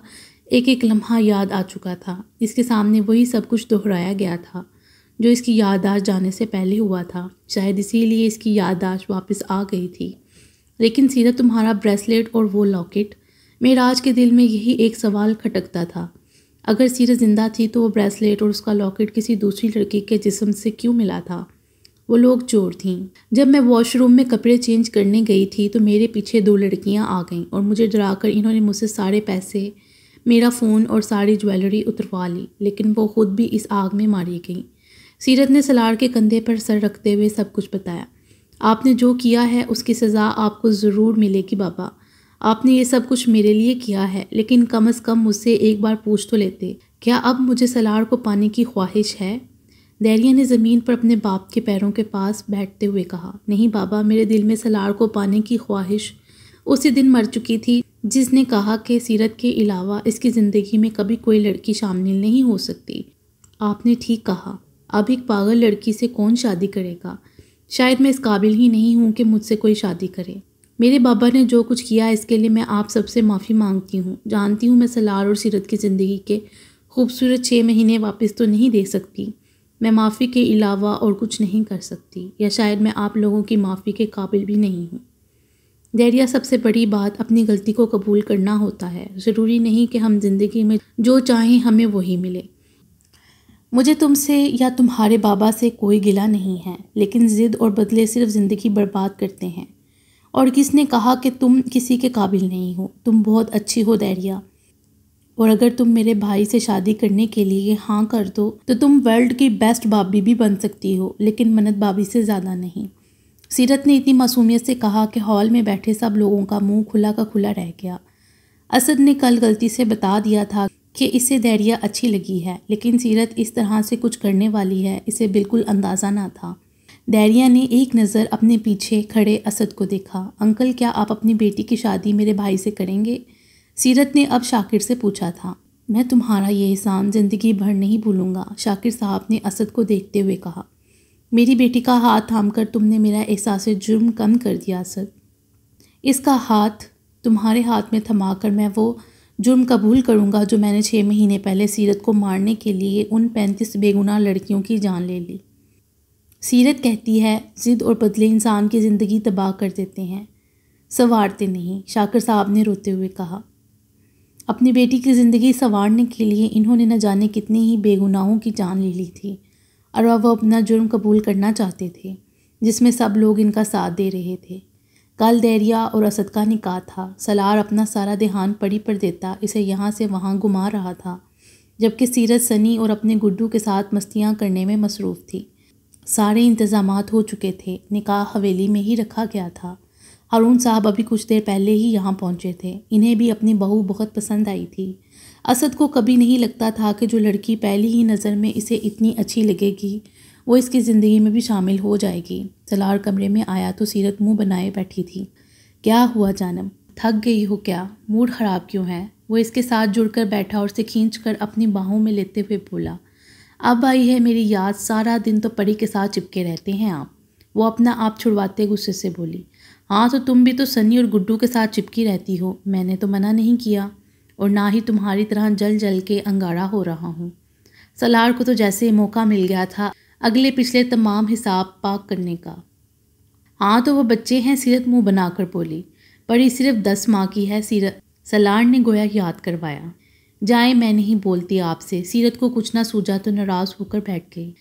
ایک ایک لمحہ یاد آ چکا تھا۔ اس کے سامنے وہی سب کچھ دہرایا گیا تھا جو اس کی یادداشت جانے سے پہلے ہوا تھا۔ شاید اسی لیے اس کی یادداشت واپس آ گئی تھی۔ لیکن سیرت، تمہارا بریسلیٹ اور وہ لاکٹ، معراج کے دل میں یہی ایک سوال کھٹکتا تھا۔ اگر سیرت زندہ تھی تو وہ بریسلیٹ اور اس کا لاکٹ کسی دوسری لڑکی کے جسم سے کیوں ملا تھا؟ وہ لوگ چور تھیں۔ جب میں واش روم میں کپڑے چینج کرنے گئی تھی تو میرے پیچھے 2 لڑکیاں آ گئیں اور مجھے ڈرا کر انہوں نے مجھ سے سارے پیسے، میرا فون اور ساری جویلری اتروا لی، لیکن وہ خود بھی اس آگ میں ماری گئیں۔ سیرت نے سلار کے کندھے پر سر رکھتے ہوئے سب کچھ بتایا۔ آپ نے جو کیا ہے اس کی سزا آپ کو ضرور ملے گی بابا۔ آپ نے یہ سب کچھ میرے لیے کیا ہے، لیکن کم از کم مجھ سے ایک بار پوچھ تو لیتے، کیا اب مجھے سلار کو پانے کی خواہش ہے؟ دیریا نے زمین پر اپنے باپ کے پیروں کے پاس بیٹھتے ہوئے کہا، نہیں بابا، میرے دل میں سلار کو پانے کی خواہش اسی دن مر چکی تھی جس نے کہا کہ سیرت کے علاوہ اس کی زندگی میں کبھی کوئی لڑکی شامل نہیں ہو سکتی۔ آپ نے ٹھیک کہا۔ اب ایک پاگل لڑکی سے کون شادی کرے گا؟ شاید میں اس قابل ہی نہیں ہوں کہ مجھ سے کوئی شادی کرے۔ میرے بابا نے جو کچھ کیا اس کے لیے میں آپ سب سے معافی مانگتی ہوں۔ جانتی ہوں میں سلار اور سیرت کی زندگی کے خوبصورت 6 مہینے واپس تو نہیں دے سکتی، میں معافی کے علاوہ اور کچھ نہیں کر سکتی، یا شاید میں آپ لوگوں کی معافی کے قابل بھی نہیں ہوں۔ دیریا، سب سے بڑی بات اپنی غلطی کو قبول کرنا ہوتا ہے۔ ضروری نہیں کہ ہم زندگی میں جو چاہیں ہمیں وہی ملے۔ مجھے تم سے یا تمہارے بابا سے کوئی گلہ نہیں ہے، لیکن ضد اور بدلے صرف زندگی برباد کرتے ہیں۔ اور کس نے کہا کہ تم کسی کے قابل نہیں ہو؟ تم بہت اچھی ہو دیریا، اور اگر تم میرے بھائی سے شادی کرنے کے لیے ہاں کر دو تو تم ورلڈ کی بیسٹ بابی بھی بن سکتی ہو، لیکن منت بابی سے زیادہ نہیں۔ سیرت نے اتنی معصومیت سے کہا کہ ہال میں بیٹھے سب لوگوں کا منہ کھلا کا کھلا رہ گیا۔ اسد نے کل غلطی سے بتا دیا تھا کہ اسے دیریا اچھی لگی ہے، لیکن سیرت اس طرح سے کچھ کرنے والی ہے اسے بالکل اندازہ نہ تھا۔ دیریا نے ایک نظر اپنے پیچھے کھڑے اسد کو دیکھا۔ انکل، کیا آپ اپنی بیٹی کی شادی میرے بھائی سے کریں گے؟ سیرت نے اب شاکر سے پوچھا تھا۔ میں تمہارا یہ احسان زندگی بھر نہیں بھولوں گا، شاکر صاحب نے اسد کو دیکھتے ہوئے کہا۔ میری بیٹی کا ہاتھ تھام کر تم نے میرا احساس جرم کم کر دیا اسد۔ اس کا ہاتھ تمہارے ہاتھ میں تھما کر میں وہ جرم قبول کروں گا جو میں نے 6 مہینے پہلے سیرت کو مارنے کے لیے ان 35 بے گناہ لڑکیوں کی جان لے لی۔ سیرت کہتی ہے ضد اور بدلے انسان کی زندگی تباہ کر دیتے ہیں، سنوارتے نہیں، شاکر صاحب نے روتے ہوئے کہا۔ اپنی بیٹی کی زندگی سنوارنے کے لیے انہوں نے نہ جانے کتنے ہی بے گناہوں کی جان لے لی تھی، اور وہ اپنا جرم قبول کرنا چاہتے تھے جس میں سب لوگ ان کا ساتھ دے رہے تھے۔ کل دیریا اور اسد کا نکاح تھا۔ سالار اپنا سارا دھیان پڑی پر دیتا اسے یہاں سے وہاں گھما رہا تھا، جبکہ سیرت سنی اور اپنے گڈو کے ساتھ مستیاں کرنے میں مصروف تھی۔ سارے انتظامات ہو چکے تھے، نکاح حویلی میں ہی رکھا گیا تھا۔ ہارون صاحب ابھی کچھ دیر پہلے ہی یہاں پہنچے تھے، انہیں بھی اپنی بہو بہت پسند آئی تھی۔ اسد کو کبھی نہیں لگتا تھا کہ جو لڑکی پہلی ہی نظر میں اسے اتنی اچھی لگے گی وہ اس کی زندگی میں بھی شامل ہو جائے گی۔ سالار کمرے میں آیا تو سیرت منہ بنائے بیٹھی تھی۔ کیا ہوا جانم، تھک گئی ہو کیا؟ موڈ خراب کیوں ہے؟ وہ اس کے ساتھ جڑ کر بیٹھا اور اسے کھینچ کر اپنی باہوں میں لیتے ہوئے بولا۔ اب آئی ہے میری یاد، سارا دن تو پری کے ساتھ چپکے رہتے ہیں آپ۔ وہ اپنا آپ چھڑواتے غصے سے بولی۔ ہاں تو تم بھی تو سنی اور گڈو کے ساتھ چپکی رہتی ہو، میں نے تو منع نہیں کیا، اور نہ ہی تمہاری طرح جل جل کے انگارہ ہو رہا ہوں۔ سالار کو تو جیسے موقع مل گیا تھا اگلے پچھلے تمام حساب پاک کرنے کا۔ ہاں تو وہ بچے ہیں، سیرت منہ بنا کر بولی۔ پری صرف 10 ماہ کی ہے سیرت، سالار نے گویا یاد کروایا۔ جائیں، میں نہیں بولتی آپ سے۔ سیرت کو کچھ نہ سوجا تو ناراض ہو کر بیٹھ گئی۔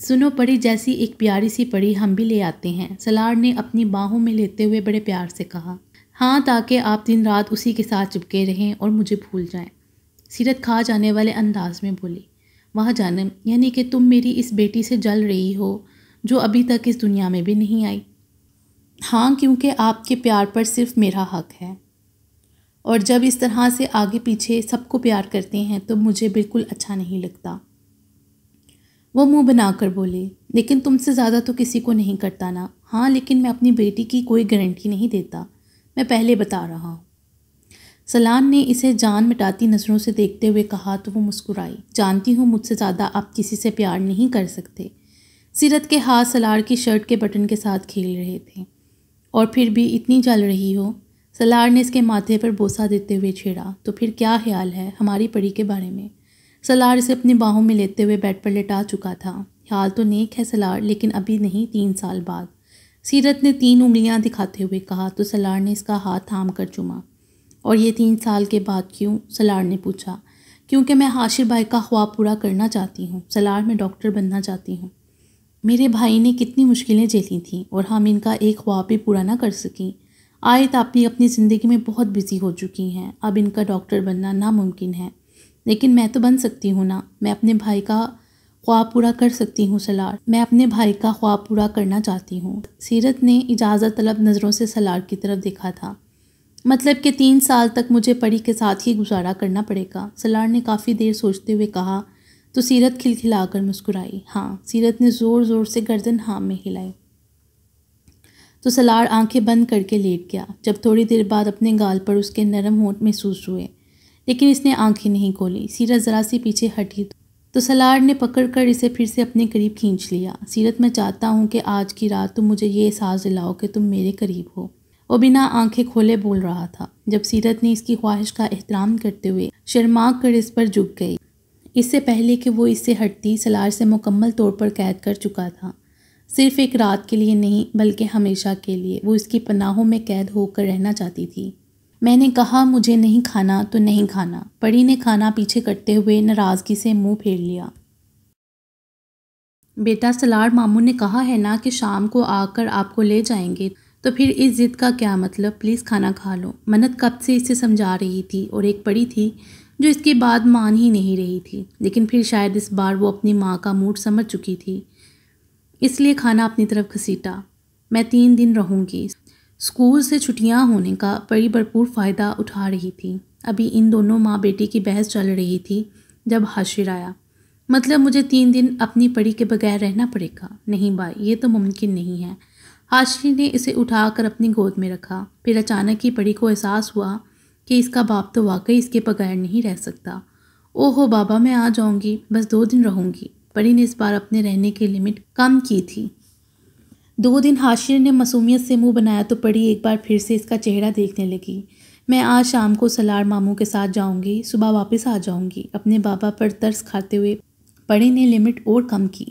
سنو پری جیسی ایک پیاری سی پری ہم بھی لے آتے ہیں، سالار نے اپنی باہوں میں لیتے ہوئے بڑے پیار سے کہا۔ ہاں، تاکہ آپ دن رات اسی کے ساتھ چپکے رہیں اور مجھے بھول جائیں، سیرت کھا جانے والے انداز میں بولی۔ واہ جانم، یعنی کہ تم میری اس بیٹی سے جل رہی ہو جو ابھی تک اس دنیا میں بھی نہیں آئی؟ ہاں، کیونکہ آپ کے پیار پر صرف میرا حق ہے، اور جب اس طرح سے آگے پیچھے سب کو پیار کرتے ہیں تو مجھے بالکل اچھا نہیں لگتا۔ وہ منہ بنا کر بولے۔ لیکن تم سے زیادہ تو کسی کو نہیں کرتا نا؟ ہاں، لیکن میں اپنی بیٹی کی کوئی گارنٹی نہیں دیتا، میں پہلے بتا رہا ہوں۔ سلان نے اسے جان مٹاتی نظروں سے دیکھتے ہوئے کہا تو وہ مسکرائی۔ جانتی ہوں مجھ سے زیادہ آپ کسی سے پیار نہیں کر سکتے۔ سیرت کے ہاتھ سالار کی شرٹ کے بٹن کے ساتھ کھیل رہے تھے۔ اور پھر بھی اتنی جل رہی ہو؟ سالار نے اس کے ماتھے پر بوسہ دیتے ہوئے چھیڑا۔ تو پھر کیا خیال ہے ہماری پری کے بارے میں؟ سالار اسے اپنی باہوں میں لیتے ہوئے بیڈ پر لٹا چکا تھا۔ خیال تو نیک ہے سالار، لیکن ابھی نہیں، 3 سال بعد، سیرت نے 3 انگلیاں دکھاتے ہوئے کہا تو سالار نے اس کا ہاتھ تھام کر چوما۔ اور یہ 3 سال کے بعد کیوں؟ سالار نے پوچھا۔ کیونکہ میں حاشر بھائی کا خواب پورا کرنا چاہتی ہوں سالار، میں ڈاکٹر بننا چاہتی ہوں۔ میرے بھائی نے کتنی مشکلیں جھیلی تھیں اور ہم ان کا ایک خواب بھی پورا نہ کر سکیں۔ آیت آپ بھی اپنی زندگی میں بہت بزی ہو چکی ہیں، اب ان کا ڈاکٹر بننا ناممکن ہے۔ لیکن میں تو بن سکتی ہوں نا، میں اپنے بھائی کا خواب پورا کر سکتی ہوں سالار، میں اپنے بھائی کا خواب پورا کرنا چاہتی ہوں۔ سیرت نے اجازت طلب نظروں سے سالار کی طرف دیکھا تھا۔ مطلب کہ 3 سال تک مجھے پری کے ساتھ ہی گزارا کرنا پڑے گا؟ سالار نے کافی دیر سوچتے ہوئے کہا تو سیرت کھلکھلا کر مسکرائی۔ ہاں، سیرت نے زور زور سے گردن ہاں میں ہلائی تو سالار آنکھیں بند کر کے لیٹ گیا۔ جب تھوڑی دیر بعد اپنے گال پر اس کے نرم ہونٹ محسوس ہوئے، لیکن اس نے آنکھیں نہیں کھولی۔ سیرت ذرا سی پیچھے ہٹی تو سالار نے پکڑ کر اسے پھر سے اپنے قریب کھینچ لیا۔ سیرت، میں چاہتا ہوں کہ آج کی رات تم مجھے یہ احساس دلاؤ کہ تم میرے قریب ہو۔ وہ بنا آنکھیں کھولے بول رہا تھا جب سیرت نے اس کی خواہش کا احترام کرتے ہوئے شرما کر اس پر جھک گئی۔ اس سے پہلے کہ وہ اس سے ہٹتی، سالار سے مکمل طور پر قید کر چکا تھا۔ صرف ایک رات کے لیے نہیں بلکہ ہمیشہ کے لیے وہ اس کی پناہوں میں قید ہو کر رہنا چاہتی تھی۔ میں نے کہا مجھے نہیں کھانا تو نہیں کھانا، پری نے کھانا پیچھے کرتے ہوئے ناراضگی سے منہ پھیر لیا۔ بیٹا، سالار ماموں نے کہا ہے نا کہ شام کو آ کر آپ کو لے جائیں گے، تو پھر اس ضد کا کیا مطلب؟ پلیز کھانا کھا لو۔ منت کب سے اسے سمجھا رہی تھی اور ایک پری تھی جو اس کی بات مان ہی نہیں رہی تھی، لیکن پھر شاید اس بار وہ اپنی ماں کا موڈ سمجھ چکی تھی، اس لیے کھانا اپنی طرف گھسیٹا۔ میں 3 دن رہوں گی۔ اسکول سے چھٹیاں ہونے کا پری بھرپور فائدہ اٹھا رہی تھی۔ ابھی ان دونوں ماں بیٹی کی بحث چل رہی تھی جب حاشر آیا۔ مطلب مجھے 3 دن اپنی پری کے بغیر رہنا پڑے گا؟ نہیں بھائی، یہ تو ممکن نہیں ہے۔ حاشر نے اسے اٹھا کر اپنی گود میں رکھا۔ پھر اچانک ہی پری کو احساس ہوا کہ اس کا باپ تو واقعی اس کے بغیر نہیں رہ سکتا، اوہو بابا، میں آ جاؤں گی، بس 2 دن رہوں گی۔ پری نے اس بار اپنے رہنے کی لمٹ کم کی تھی۔ 2 دن حاشر نے معصومیت سے منہ بنایا تو پری ایک بار پھر سے اس کا چہرہ دیکھنے لگی۔ میں آج شام کو سلار ماموں کے ساتھ جاؤں گی، صبح واپس آ جاؤں گی۔ اپنے بابا پر ترس کھاتے ہوئے پری نے لمٹ اور کم کی۔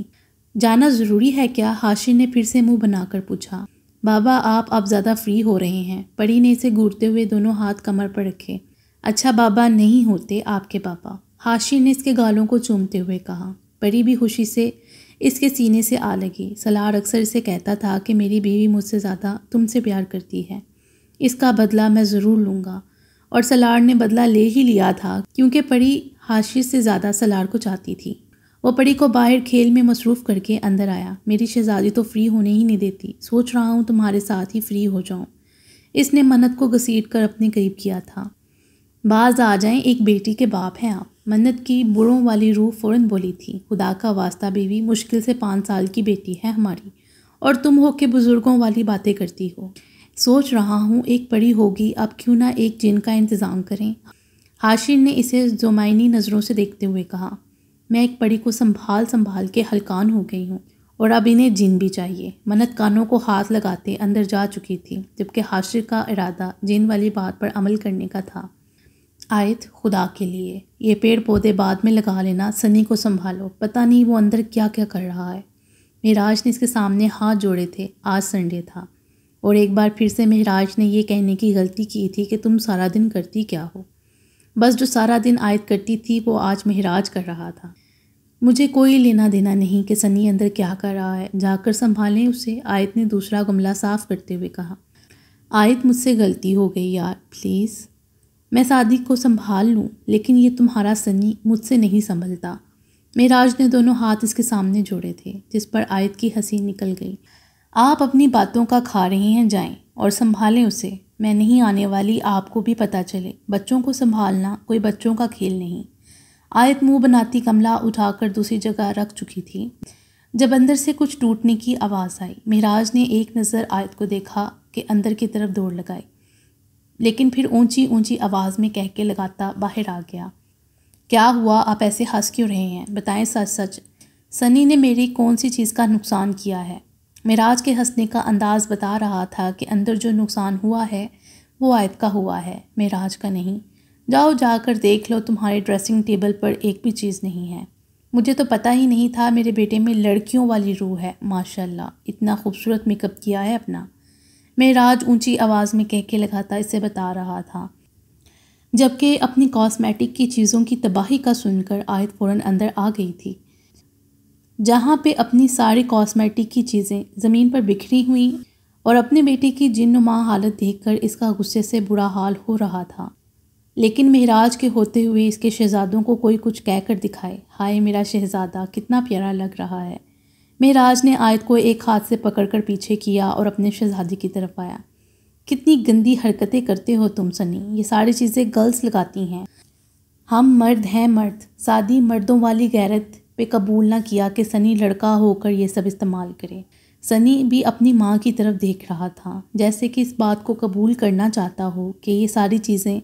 جانا ضروری ہے کیا؟ حاشر نے پھر سے منہ بنا کر پوچھا۔ بابا آپ اب زیادہ فری ہو رہے ہیں۔ پری نے اسے گھورتے ہوئے دونوں ہاتھ کمر پر رکھے۔ اچھا بابا نہیں ہوتے آپ کے پاپا، حاشر نے اس کے گالوں کو چومتے ہوئے کہا۔ پری بھی خوشی سے اس کے سینے سے آ لگی۔ سلار اکثر اسے کہتا تھا کہ میری بیوی مجھ سے زیادہ تم سے پیار کرتی ہے، اس کا بدلہ میں ضرور لوں گا۔ اور سلار نے بدلہ لے ہی لیا تھا، کیونکہ پری حاشر سے زیادہ سلار کو چاہتی تھی۔ وہ پری کو باہر کھیل میں مصروف کر کے اندر آیا۔ میری شہزادی تو فری ہونے ہی نہیں دیتی، سوچ رہا ہوں تمہارے ساتھ ہی فری ہو جاؤں۔ اس نے منت کو گھسیٹ کر اپنے قریب کیا تھا۔ باز آ جائیں، ایک بیٹی کے باپ ہیں آپ۔ منت کی بڑوں والی روح فوراً بولی تھی۔ خدا کا واسطہ بیوی، مشکل سے 5 سال کی بیٹی ہے ہماری، اور تم ہو کے بزرگوں والی باتیں کرتی ہو۔ سوچ رہا ہوں ایک پری ہوگی، اب کیوں نہ ایک جن کا انتظام کریں۔ حاشر نے اسے زمائنی نظروں سے دیکھتے ہوئے کہا۔ میں ایک پری کو سنبھال کے ہلکان ہو گئی ہوں، اور اب انہیں جن بھی چاہیے۔ منت کانوں کو ہاتھ لگاتے اندر جا چکی تھی، جبکہ حاشر کا ارادہ جن والی بات پر عمل کرنے کا تھا۔ آیت خدا کے لیے یہ پیڑ پودے بعد میں لگا لینا، سنی کو سنبھالو، پتہ نہیں وہ اندر کیا کیا کر رہا ہے۔ مہراج نے اس کے سامنے ہاتھ جوڑے تھے۔ آج سنڈے تھا، اور ایک بار پھر سے مہراج نے یہ کہنے کی غلطی کی تھی کہ تم سارا دن کرتی کیا ہو؟ بس جو سارا دن آیت کرتی تھی وہ آج مہراج کر رہا تھا۔ مجھے کوئی لینا دینا نہیں کہ سنی اندر کیا کر رہا ہے، جا کر سنبھالیں اسے، آیت نے دوسرا گملہ صاف کرتے ہوئے کہا۔ آیت مجھ سے غلطی ہو گئی یار، پلیز۔ میں صادق کو سنبھال لوں، لیکن یہ تمہارا سنی مجھ سے نہیں سنبھلتا۔ مہراج نے دونوں ہاتھ اس کے سامنے جوڑے تھے، جس پر آیت کی ہنسی نکل گئی۔ آپ اپنی باتوں کا کھا رہے ہیں، جائیں اور سنبھالیں اسے، میں نہیں آنے والی، آپ کو بھی پتہ چلے۔ بچوں کو سنبھالنا کوئی بچوں کا کھیل نہیں۔ آیت منہ بناتی گملہ اٹھا کر دوسری جگہ رکھ چکی تھی جب اندر سے کچھ ٹوٹنے کی آواز آئی۔ مہراج نے ایک نظر آیت کو دیکھا کہ اندر کی طرف دوڑ لگائی، لیکن پھر اونچی اونچی آواز میں کہہ کے لگاتا باہر آ گیا۔ کیا ہوا؟ آپ ایسے ہنس کیوں رہے ہیں؟ بتائیں سچ سچ، سنی نے میری کون سی چیز کا نقصان کیا ہے؟ مہراج کے ہنسنے کا انداز بتا رہا تھا کہ اندر جو نقصان ہوا ہے وہ آیت کا ہوا ہے، مہراج کا نہیں۔ جاؤ جا کر دیکھ لو، تمہارے ڈریسنگ ٹیبل پر ایک بھی چیز نہیں ہے۔ مجھے تو پتہ ہی نہیں تھا میرے بیٹے میں لڑکیوں والی روح ہے، ماشاءاللہ، اتنا خوبصورت میک اپ کیا ہے اپنا۔ مہراج اونچی آواز میں کہہ کے لگاتا اسے بتا رہا تھا، جبکہ اپنی کاسمیٹک کی چیزوں کی تباہی کا سن کر آیت فوراً اندر آ گئی تھی، جہاں پہ اپنی ساری کاسمیٹک کی چیزیں زمین پر بکھری ہوئیں، اور اپنے بیٹے کی جن نما حالت دیکھ کر اس کا غصے سے برا حال ہو رہا تھا۔ لیکن مہراج کے ہوتے ہوئے اس کے شہزادوں کو کوئی کچھ کہہ کر دکھائے۔ ہائے میرا شہزادہ کتنا پیارا لگ رہا ہے۔ مہراج نے آیت کو ایک ہاتھ سے پکڑ کر پیچھے کیا اور اپنے شہزادی کی طرف آیا۔ کتنی گندی حرکتیں کرتے ہو تم سنی، یہ ساری چیزیں گرلز لگاتی ہیں۔ ہم مرد ہیں، مرد، سادی مردوں والی غیرت پہ قبول نہ کیا کہ سنی لڑکا ہو کر یہ سب استعمال کرے۔ سنی بھی اپنی ماں کی طرف دیکھ رہا تھا، جیسے کہ اس بات کو قبول کرنا چاہتا ہو کہ یہ ساری چیزیں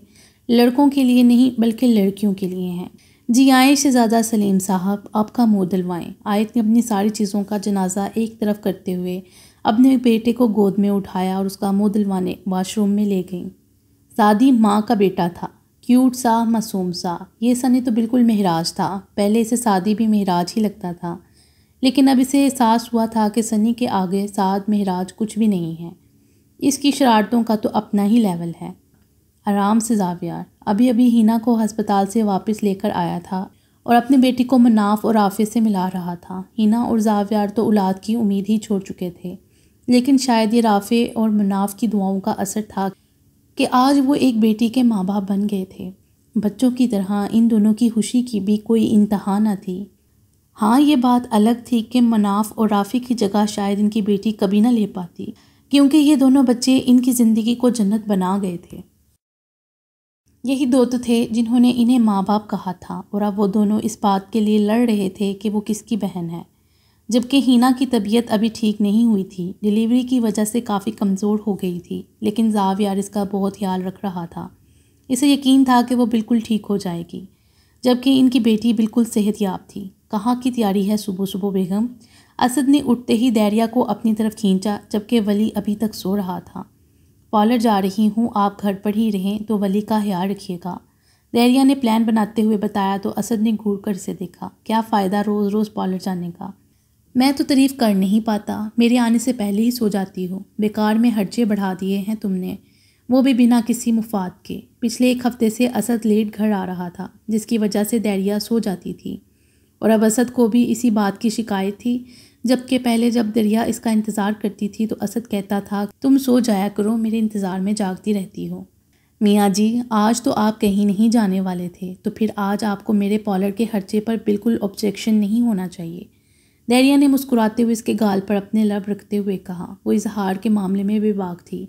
لڑکوں کے لیے نہیں بلکہ لڑکیوں کے لیے ہیں۔ جی آئیں شہزادہ سلیم صاحب، آپ کا منہ دلوائیں۔ آیت نے اپنی ساری چیزوں کا جنازہ ایک طرف کرتے ہوئے اپنے بیٹے کو گود میں اٹھایا اور اس کا منہ دلوانے واش روم میں لے گئیں۔ سادی ماں کا بیٹا تھا، کیوٹ سا، معصوم سا۔ یہ سنی تو بالکل مہراج تھا۔ پہلے اسے سادی بھی مہراج ہی لگتا تھا، لیکن اب اسے احساس ہوا تھا کہ سنی کے آگے سعد مہراج کچھ بھی نہیں ہے۔ اس کی شرارتوں کا تو اپنا ہی لیول ہے۔ آرام سے زاویار ابھی ہینا کو ہسپتال سے واپس لے کر آیا تھا اور اپنے بیٹی کو مناف اور عافیہ سے ملا رہا تھا۔ ہینا اور زاویار تو اولاد کی امید ہی چھوڑ چکے تھے، لیکن شاید یہ رافع اور مناف کی دعاؤں کا اثر تھا کہ آج وہ ایک بیٹی کے ماں باپ بن گئے تھے۔ بچوں کی طرح ان دونوں کی خوشی کی بھی کوئی انتہا نہ تھی۔ ہاں یہ بات الگ تھی کہ مناف اور رافع کی جگہ شاید ان کی بیٹی کبھی نہ لے پاتی، کیونکہ یہ دونوں بچے ان کی زندگی کو جنت بنا گئے تھے۔ یہی دو تو تھے جنہوں نے انہیں ماں باپ کہا تھا، اور اب وہ دونوں اس بات کے لیے لڑ رہے تھے کہ وہ کس کی بہن ہے۔ جبکہ ہینا کی طبیعت ابھی ٹھیک نہیں ہوئی تھی، ڈیلیوری کی وجہ سے کافی کمزور ہو گئی تھی، لیکن زاویار اس کا بہت خیال رکھ رہا تھا۔ اسے یقین تھا کہ وہ بالکل ٹھیک ہو جائے گی۔ جبکہ ان کی بیٹی بالکل صحت یاب تھی۔ کہاں کی تیاری ہے صبح صبح بیگم؟ اسد نے اٹھتے ہی دیریا کو اپنی طرف کھینچا، جبکہ ولی ابھی تک سو رہا تھا۔ پارلر جا رہی ہوں، آپ گھر پر ہی رہیں تو ولی کا خیال رکھیے گا، دیریا نے پلان بناتے ہوئے بتایا تو اسد نے گھور کر اسے دیکھا۔ کیا فائدہ روز روز پارلر جانے کا؟ میں تو تعریف کر نہیں پاتا، میرے آنے سے پہلے ہی سو جاتی ہو۔ بیکار میں خرچے بڑھا دیے ہیں تم نے، وہ بھی بنا کسی مفاد کے۔ پچھلے ایک ہفتے سے اسد لیٹ گھر آ رہا تھا، جس کی وجہ سے دیریا سو جاتی تھی، اور اب اسد کو بھی اسی بات کی شکایت تھی، جبکہ پہلے جب دریا اس کا انتظار کرتی تھی تو اسد کہتا تھا تم سو جایا کرو، میرے انتظار میں جاگتی رہتی ہو۔ میاں جی، آج تو آپ کہیں نہیں جانے والے تھے، تو پھر آج آپ کو میرے پارلر کے خرچے پر بالکل آبجیکشن نہیں ہونا چاہیے، دیریا نے مسکراتے ہوئے اس کے گال پر اپنے لب رکھتے ہوئے کہا۔ وہ اظہار کے معاملے میں بے باک تھی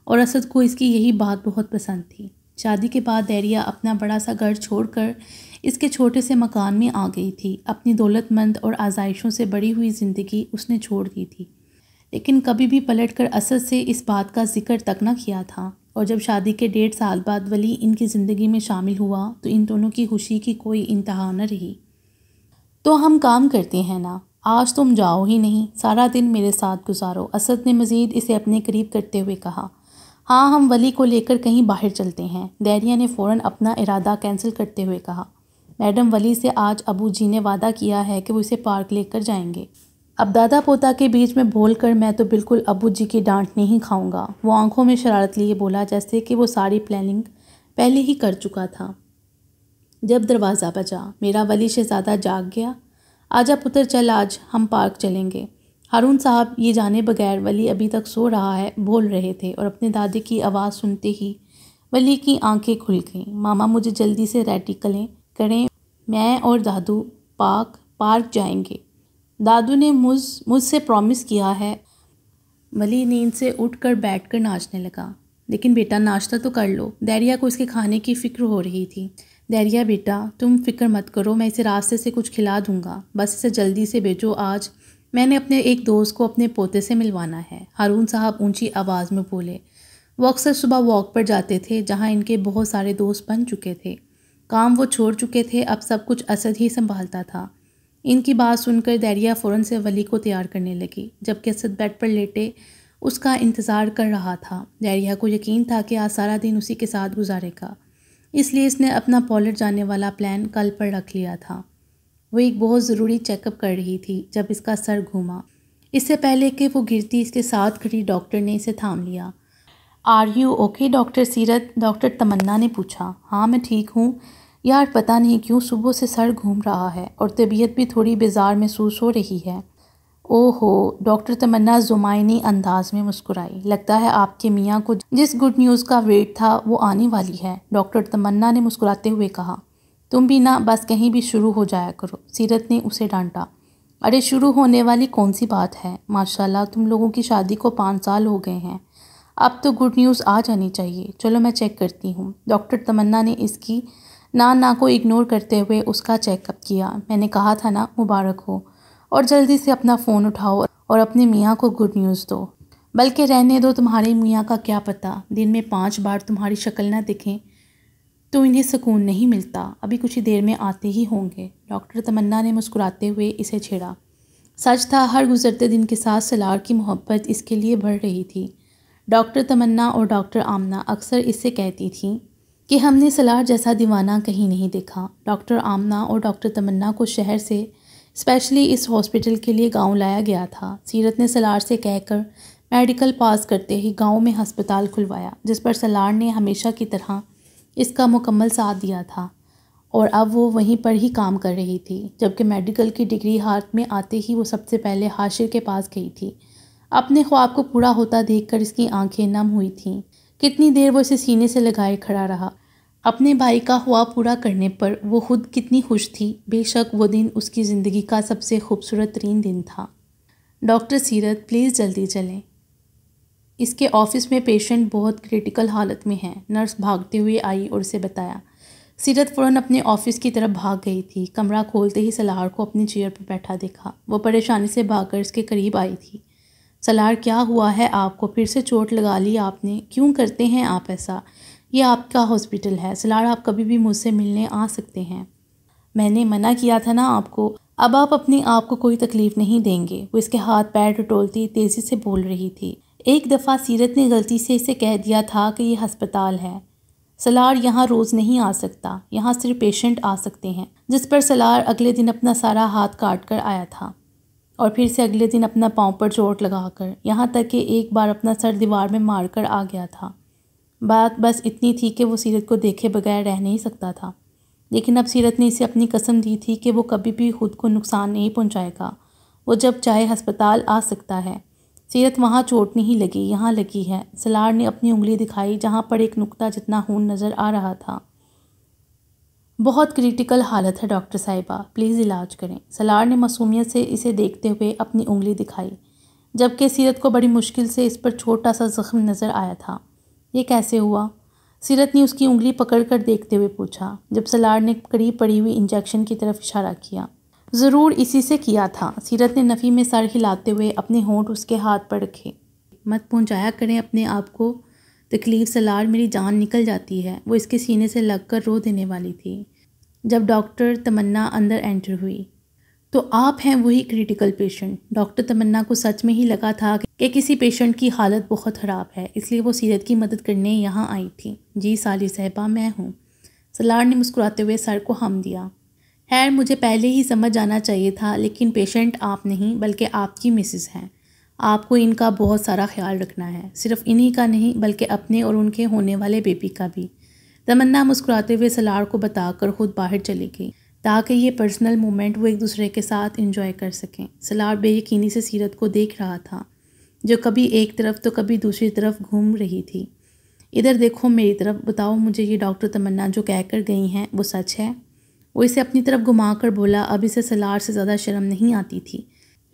اور اسد کو اس کی یہی بات بہت پسند تھی۔ شادی کے بعد دیریا اپنا بڑا سا گھر چھوڑ کر اس کے چھوٹے سے مکان میں آ گئی تھی۔ اپنی دولت مند اور آزائشوں سے بڑی ہوئی زندگی اس نے چھوڑ دی تھی، لیکن کبھی بھی پلٹ کر اسد سے اس بات کا ذکر تک نہ کیا تھا، اور جب شادی کے 1.5 سال بعد ولی ان کی زندگی میں شامل ہوا تو ان دونوں کی خوشی کی کوئی انتہا نہ رہی۔ تو ہم کام کرتے ہیں نا، آج تم جاؤ ہی نہیں، سارا دن میرے ساتھ گزارو، اسد نے مزید اسے اپنے قریب کرتے ہوئے کہا۔ ہاں، ہم ولی کو لے کر کہیں باہر چلتے ہیں، دیریا نے فوراً اپنا ارادہ کینسل کرتے ہوئے کہا۔ میڈم، ولی سے آج ابو جی نے وعدہ کیا ہے کہ وہ اسے پارک لے کر جائیں گے۔ اب دادا پوتا کے بیچ میں بول کر میں تو بالکل ابو جی کی ڈانٹ نہیں کھاؤں گا، وہ آنکھوں میں شرارت لیے بولا، جیسے کہ وہ ساری پلاننگ پہلے ہی کر چکا تھا۔ جب دروازہ بجا، میرا ولی شہزادہ جاگ گیا۔ آجا پتر، چل آج ہم پارک چلیں گے۔ ہارون صاحب یہ جانے بغیر ولی ابھی تک سو رہا ہے بول رہے تھے، اور اپنے دادے کی آواز سنتے ہی ولی کی آنکھیں کھل گئیں۔ ماما مجھے جلدی سے ریڈی کریں، میں اور دادو پارک جائیں گے، دادو نے مجھ سے پرومس کیا ہے۔ ولی نیند سے اٹھ کر بیٹھ کر ناچنے لگا۔ لیکن بیٹا ناشتہ تو کر لو، دیریا کو اس کے کھانے کی فکر ہو رہی تھی۔ دیریا بیٹا تم فکر مت کرو، میں اسے راستے سے کچھ کھلا دوں گا، بس اسے جلدی سے بھیجو، آج میں نے اپنے ایک دوست کو اپنے پوتے سے ملوانا ہے، ہارون صاحب اونچی آواز میں بولے۔ وہ اکثر صبح واک پر جاتے تھے، جہاں ان کے بہت سارے دوست بن چکے تھے، کام وہ چھوڑ چکے تھے، اب سب کچھ اسد ہی سنبھالتا تھا۔ ان کی بات سن کر دیریا فوراً سے ولی کو تیار کرنے لگی، جبکہ اسد بیڈ پر لیٹے اس کا انتظار کر رہا تھا۔ دیریا کو یقین تھا کہ آج سارا دن اسی کے ساتھ گزارے گا، اس لیے اس نے اپنا پارلر جانے والا پلان کل پر رکھ لیا تھا۔ وہ ایک بہت ضروری چیک اپ کر رہی تھی جب اس کا سر گھوما۔ اس سے پہلے کہ وہ گرتی، اس کے ساتھ کھڑی ڈاکٹر نے اسے تھام لیا۔ آر یو اوکے ڈاکٹر سیرت؟ ڈاکٹر تمنا نے پوچھا۔ ہاں میں ٹھیک ہوں یار، پتہ نہیں کیوں صبح سے سر گھوم رہا ہے اور طبیعت بھی تھوڑی بیزار محسوس ہو رہی ہے۔ او ہو، ڈاکٹر تمنا زمائنی انداز میں مسکرائی۔ لگتا ہے آپ کے میاں کو جس گڈ نیوز کا ویٹ تھا وہ آنے والی ہے، ڈاکٹر تمنا نے مسکراتے ہوئے کہا۔ تم بھی نہ بس کہیں بھی شروع ہو جایا کرو، سیرت نے اسے ڈانٹا۔ ارے شروع ہونے والی کون سی بات ہے، ماشاءاللہ تم لوگوں کی شادی کو 5 سال ہو گئے ہیں، اب تو گڈ نیوز آ جانی چاہیے، چلو میں چیک کرتی ہوں۔ ڈاکٹر تمنا نے اس کی نا کو اگنور کرتے ہوئے اس کا چیک اپ کیا۔ میں نے کہا تھا نا، مبارک ہو، اور جلدی سے اپنا فون اٹھاؤ اور اپنے میاں کو گڈ نیوز دو، بلکہ رہنے دو، تمہارے میاں کا کیا پتہ دن میں 5 بار تمہاری شکل نہ دکھیں تو انہیں سکون نہیں ملتا، ابھی کچھ ہی دیر میں آتے ہی ہوں گے، ڈاکٹر تمنا نے مسکراتے ہوئے اسے چھیڑا۔ سچ تھا، ہر گزرتے دن کے ساتھ سلار کی محبت اس کے لیے بڑھ رہی تھی۔ ڈاکٹر تمنا اور ڈاکٹر آمنہ اکثر اس سے کہتی تھیں کہ ہم نے سلار جیسا دیوانہ کہیں نہیں دیکھا۔ ڈاکٹر آمنہ اور ڈاکٹر تمنا کو شہر سے اسپیشلی اس ہاسپٹل کے لیے گاؤں لایا گیا تھا۔ سیرت نے سلار سے کہہ کر میڈیکل پاس کرتے ہی گاؤں میں ہسپتال کھلوایا، جس پر سلار نے ہمیشہ کی طرح اس کا مکمل ساتھ دیا تھا، اور اب وہ وہیں پر ہی کام کر رہی تھی، جبکہ میڈیکل کی ڈگری ہاتھ میں آتے ہی وہ سب سے پہلے حاشر کے پاس گئی تھی۔ اپنے خواب کو پورا ہوتا دیکھ کر اس کی آنکھیں نم ہوئی تھیں۔ کتنی دیر وہ اسے سینے سے لگائے کھڑا رہا۔ اپنے بھائی کا خواب پورا کرنے پر وہ خود کتنی خوش تھی، بے شک وہ دن اس کی زندگی کا سب سے خوبصورت ترین دن تھا۔ ڈاکٹر سیرت پلیز جلدی چلیں، اس کے آفس میں پیشنٹ بہت کریٹیکل حالت میں ہیں، نرس بھاگتے ہوئے آئی اور اسے بتایا۔ سیرت فوراً اپنے آفس کی طرف بھاگ گئی تھی۔ کمرہ کھولتے ہی سلار کو اپنی چیئر پر بیٹھا دیکھا، وہ پریشانی سے بھاگ کر اس کے قریب آئی تھی۔ سلار کیا ہوا ہے آپ کو، پھر سے چوٹ لگا لی آپ نے، کیوں کرتے ہیں آپ ایسا، یہ آپ کا ہاسپٹل ہے، سلار آپ کبھی بھی مجھ سے ملنے آ سکتے ہیں۔ میں نے منع کیا تھا نا آپ کو، اب آپ اپنے آپ کو کوئی تکلیف نہیں دیں گے۔ وہ اس کے ہاتھ پیر ٹٹولتی تیزی سے بول رہی تھی۔ ایک دفعہ سیرت نے غلطی سے اسے کہہ دیا تھا کہ یہ ہسپتال ہے، سلار یہاں روز نہیں آ سکتا، یہاں صرف پیشنٹ آ سکتے ہیں، جس پر سلار اگلے دن اپنا سارا ہاتھ کاٹ کر آیا تھا، اور پھر سے اگلے دن اپنا پاؤں پر چوٹ لگا کر، یہاں تک کہ ایک بار اپنا سر دیوار میں مار کر آ گیا تھا۔ بات بس اتنی تھی کہ وہ سیرت کو دیکھے بغیر رہ نہیں سکتا تھا، لیکن اب سیرت نے اسے اپنی قسم دی تھی کہ وہ کبھی بھی خود کو نقصان نہیں پہنچائے گا، وہ جب چاہے ہسپتال آ سکتا ہے۔ سیرت وہاں چوٹ نہیں لگی، یہاں لگی ہے۔ سلار نے اپنی انگلی دکھائی جہاں پر ایک نقطہ جتنا خون نظر آ رہا تھا۔ بہت کریٹیکل حالت ہے ڈاکٹر صاحبہ، پلیز علاج کریں۔ سلار نے معصومیت سے اسے دیکھتے ہوئے اپنی انگلی دکھائی، جبکہ سیرت کو بڑی مشکل سے اس پر چھوٹا سا زخم نظر آیا تھا۔ یہ کیسے ہوا؟ سیرت نے اس کی انگلی پکڑ کر دیکھتے ہوئے پوچھا، جب سلار نے قریب پڑی ہوئی انجیکشن کی طرف اشارہ کیا۔ ضرور اسی سے کیا تھا۔ سیرت نے نفی میں سر ہلاتے ہوئے اپنے ہونٹ اس کے ہاتھ پر رکھے۔ مت پہنچایا کریں اپنے آپ کو تکلیف سلار، میری جان نکل جاتی ہے۔ وہ اس کے سینے سے لگ کر رو دینے والی تھی جب ڈاکٹر تمنا اندر انٹر ہوئی۔ تو آپ ہیں وہی کریٹیکل پیشنٹ۔ ڈاکٹر تمنا کو سچ میں ہی لگا تھا کہ کسی پیشنٹ کی حالت بہت خراب ہے، اس لیے وہ سیرت کی مدد کرنے یہاں آئی تھی۔ جی سالی صاحبہ، میں ہوں۔ سلار نے مسکراتے ہوئے سر کو ہم دیا۔ خیر، مجھے پہلے ہی سمجھ جانا چاہیے تھا، لیکن پیشنٹ آپ نہیں بلکہ آپ کی مسز ہیں۔ آپ کو ان کا بہت سارا خیال رکھنا ہے، صرف انہی کا نہیں بلکہ اپنے اور ان کے ہونے والے بیبی کا بھی۔ تمنا مسکراتے ہوئے سلار کو بتا کر خود باہر چلی گئی تاکہ یہ پرسنل مومنٹ وہ ایک دوسرے کے ساتھ انجوائے کر سکیں۔ سلار بے یقینی سے سیرت کو دیکھ رہا تھا، جو کبھی ایک طرف تو کبھی دوسری طرف گھوم رہی تھی۔ ادھر دیکھو میری طرف، بتاؤ مجھے یہ ڈاکٹر تمنا جو کہہ کر گئی ہیں وہ سچ ہے؟ وہ اسے اپنی طرف گھما کر بولا۔ اب اسے سلار سے زیادہ شرم نہیں آتی تھی،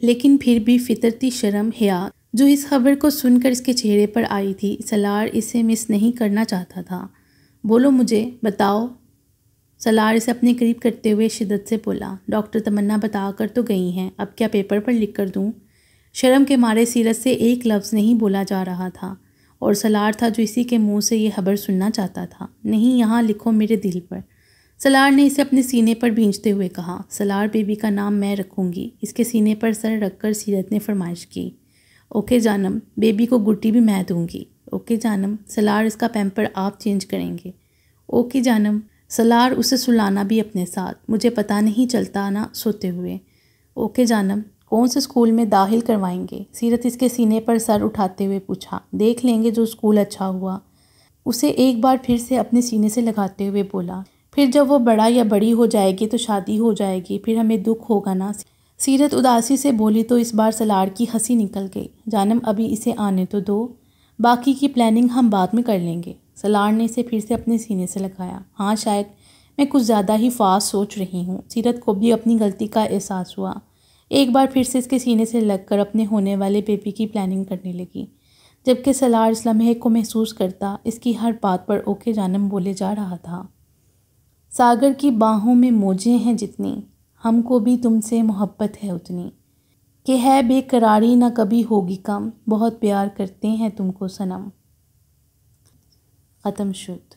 لیکن پھر بھی فطرتی شرم حیا جو اس خبر کو سن کر اس کے چہرے پر آئی تھی، سلار اسے مس نہیں کرنا چاہتا تھا۔ بولو مجھے، بتاؤ۔ سلار اسے اپنے قریب کرتے ہوئے شدت سے بولا۔ ڈاکٹر تمنا بتا کر تو گئی ہیں، اب کیا پیپر پر لکھ کر دوں؟ شرم کے مارے سیرت سے ایک لفظ نہیں بولا جا رہا تھا، اور سلار تھا جو اسی کے منہ سے یہ خبر سننا چاہتا تھا۔ نہیں، یہاں لکھو میرے دل پر، سلار نے اسے اپنے سینے پر بھینچتے ہوئے کہا۔ سلار بیبی کا نام میں رکھوں گی، اس کے سینے پر سر رکھ کر سیرت نے فرمائش کی۔ اوکے جانم، بیبی کو گٹی بھی میں دوں گی۔ اوکے جانم، سلار اس کا پیمپر آپ چینج کریں گے۔ اوکے جانم، سلار اسے سلانا بھی اپنے ساتھ، مجھے پتہ نہیں چلتا نا سوتے ہوئے۔ اوکے جانم، کون سے اسکول میں داخل کروائیں گے؟ سیرت اس کے سینے پر سر اٹھاتے ہوئے پوچھا۔ دیکھ لیں گے جو اسکول اچھا ہوا، اسے ایک بار پھر سے اپنے سینے سے لگاتے ہوئے بولا۔ پھر جب وہ بڑا یا بڑی ہو جائے گی تو شادی ہو جائے گی، پھر ہمیں دکھ ہوگا نا۔ سیرت اداسی سے بولی تو اس بار سلار کی ہنسی نکل گئی۔ جانم، ابھی اسے آنے تو دو، باقی کی پلاننگ ہم بعد میں کر لیں گے۔ سلار نے اسے پھر سے اپنے سینے سے لگایا۔ ہاں، شاید میں کچھ زیادہ ہی فاسٹ سوچ رہی ہوں۔ سیرت کو بھی اپنی غلطی کا احساس ہوا، ایک بار پھر سے اس کے سینے سے لگ کر اپنے ہونے والے بیبی کی پلاننگ کرنے لگی، جبکہ سلار اس لمحے کو محسوس کرتا اس کی ہر بات پر اوکے جانم بولے جا رہا تھا۔ ساگر کی باہوں میں موجیں ہیں جتنی، ہم کو بھی تم سے محبت ہے اتنی، کہ ہے بے قراری نہ کبھی ہوگی کم، بہت پیار کرتے ہیں تم کو صنم۔ ختم شد۔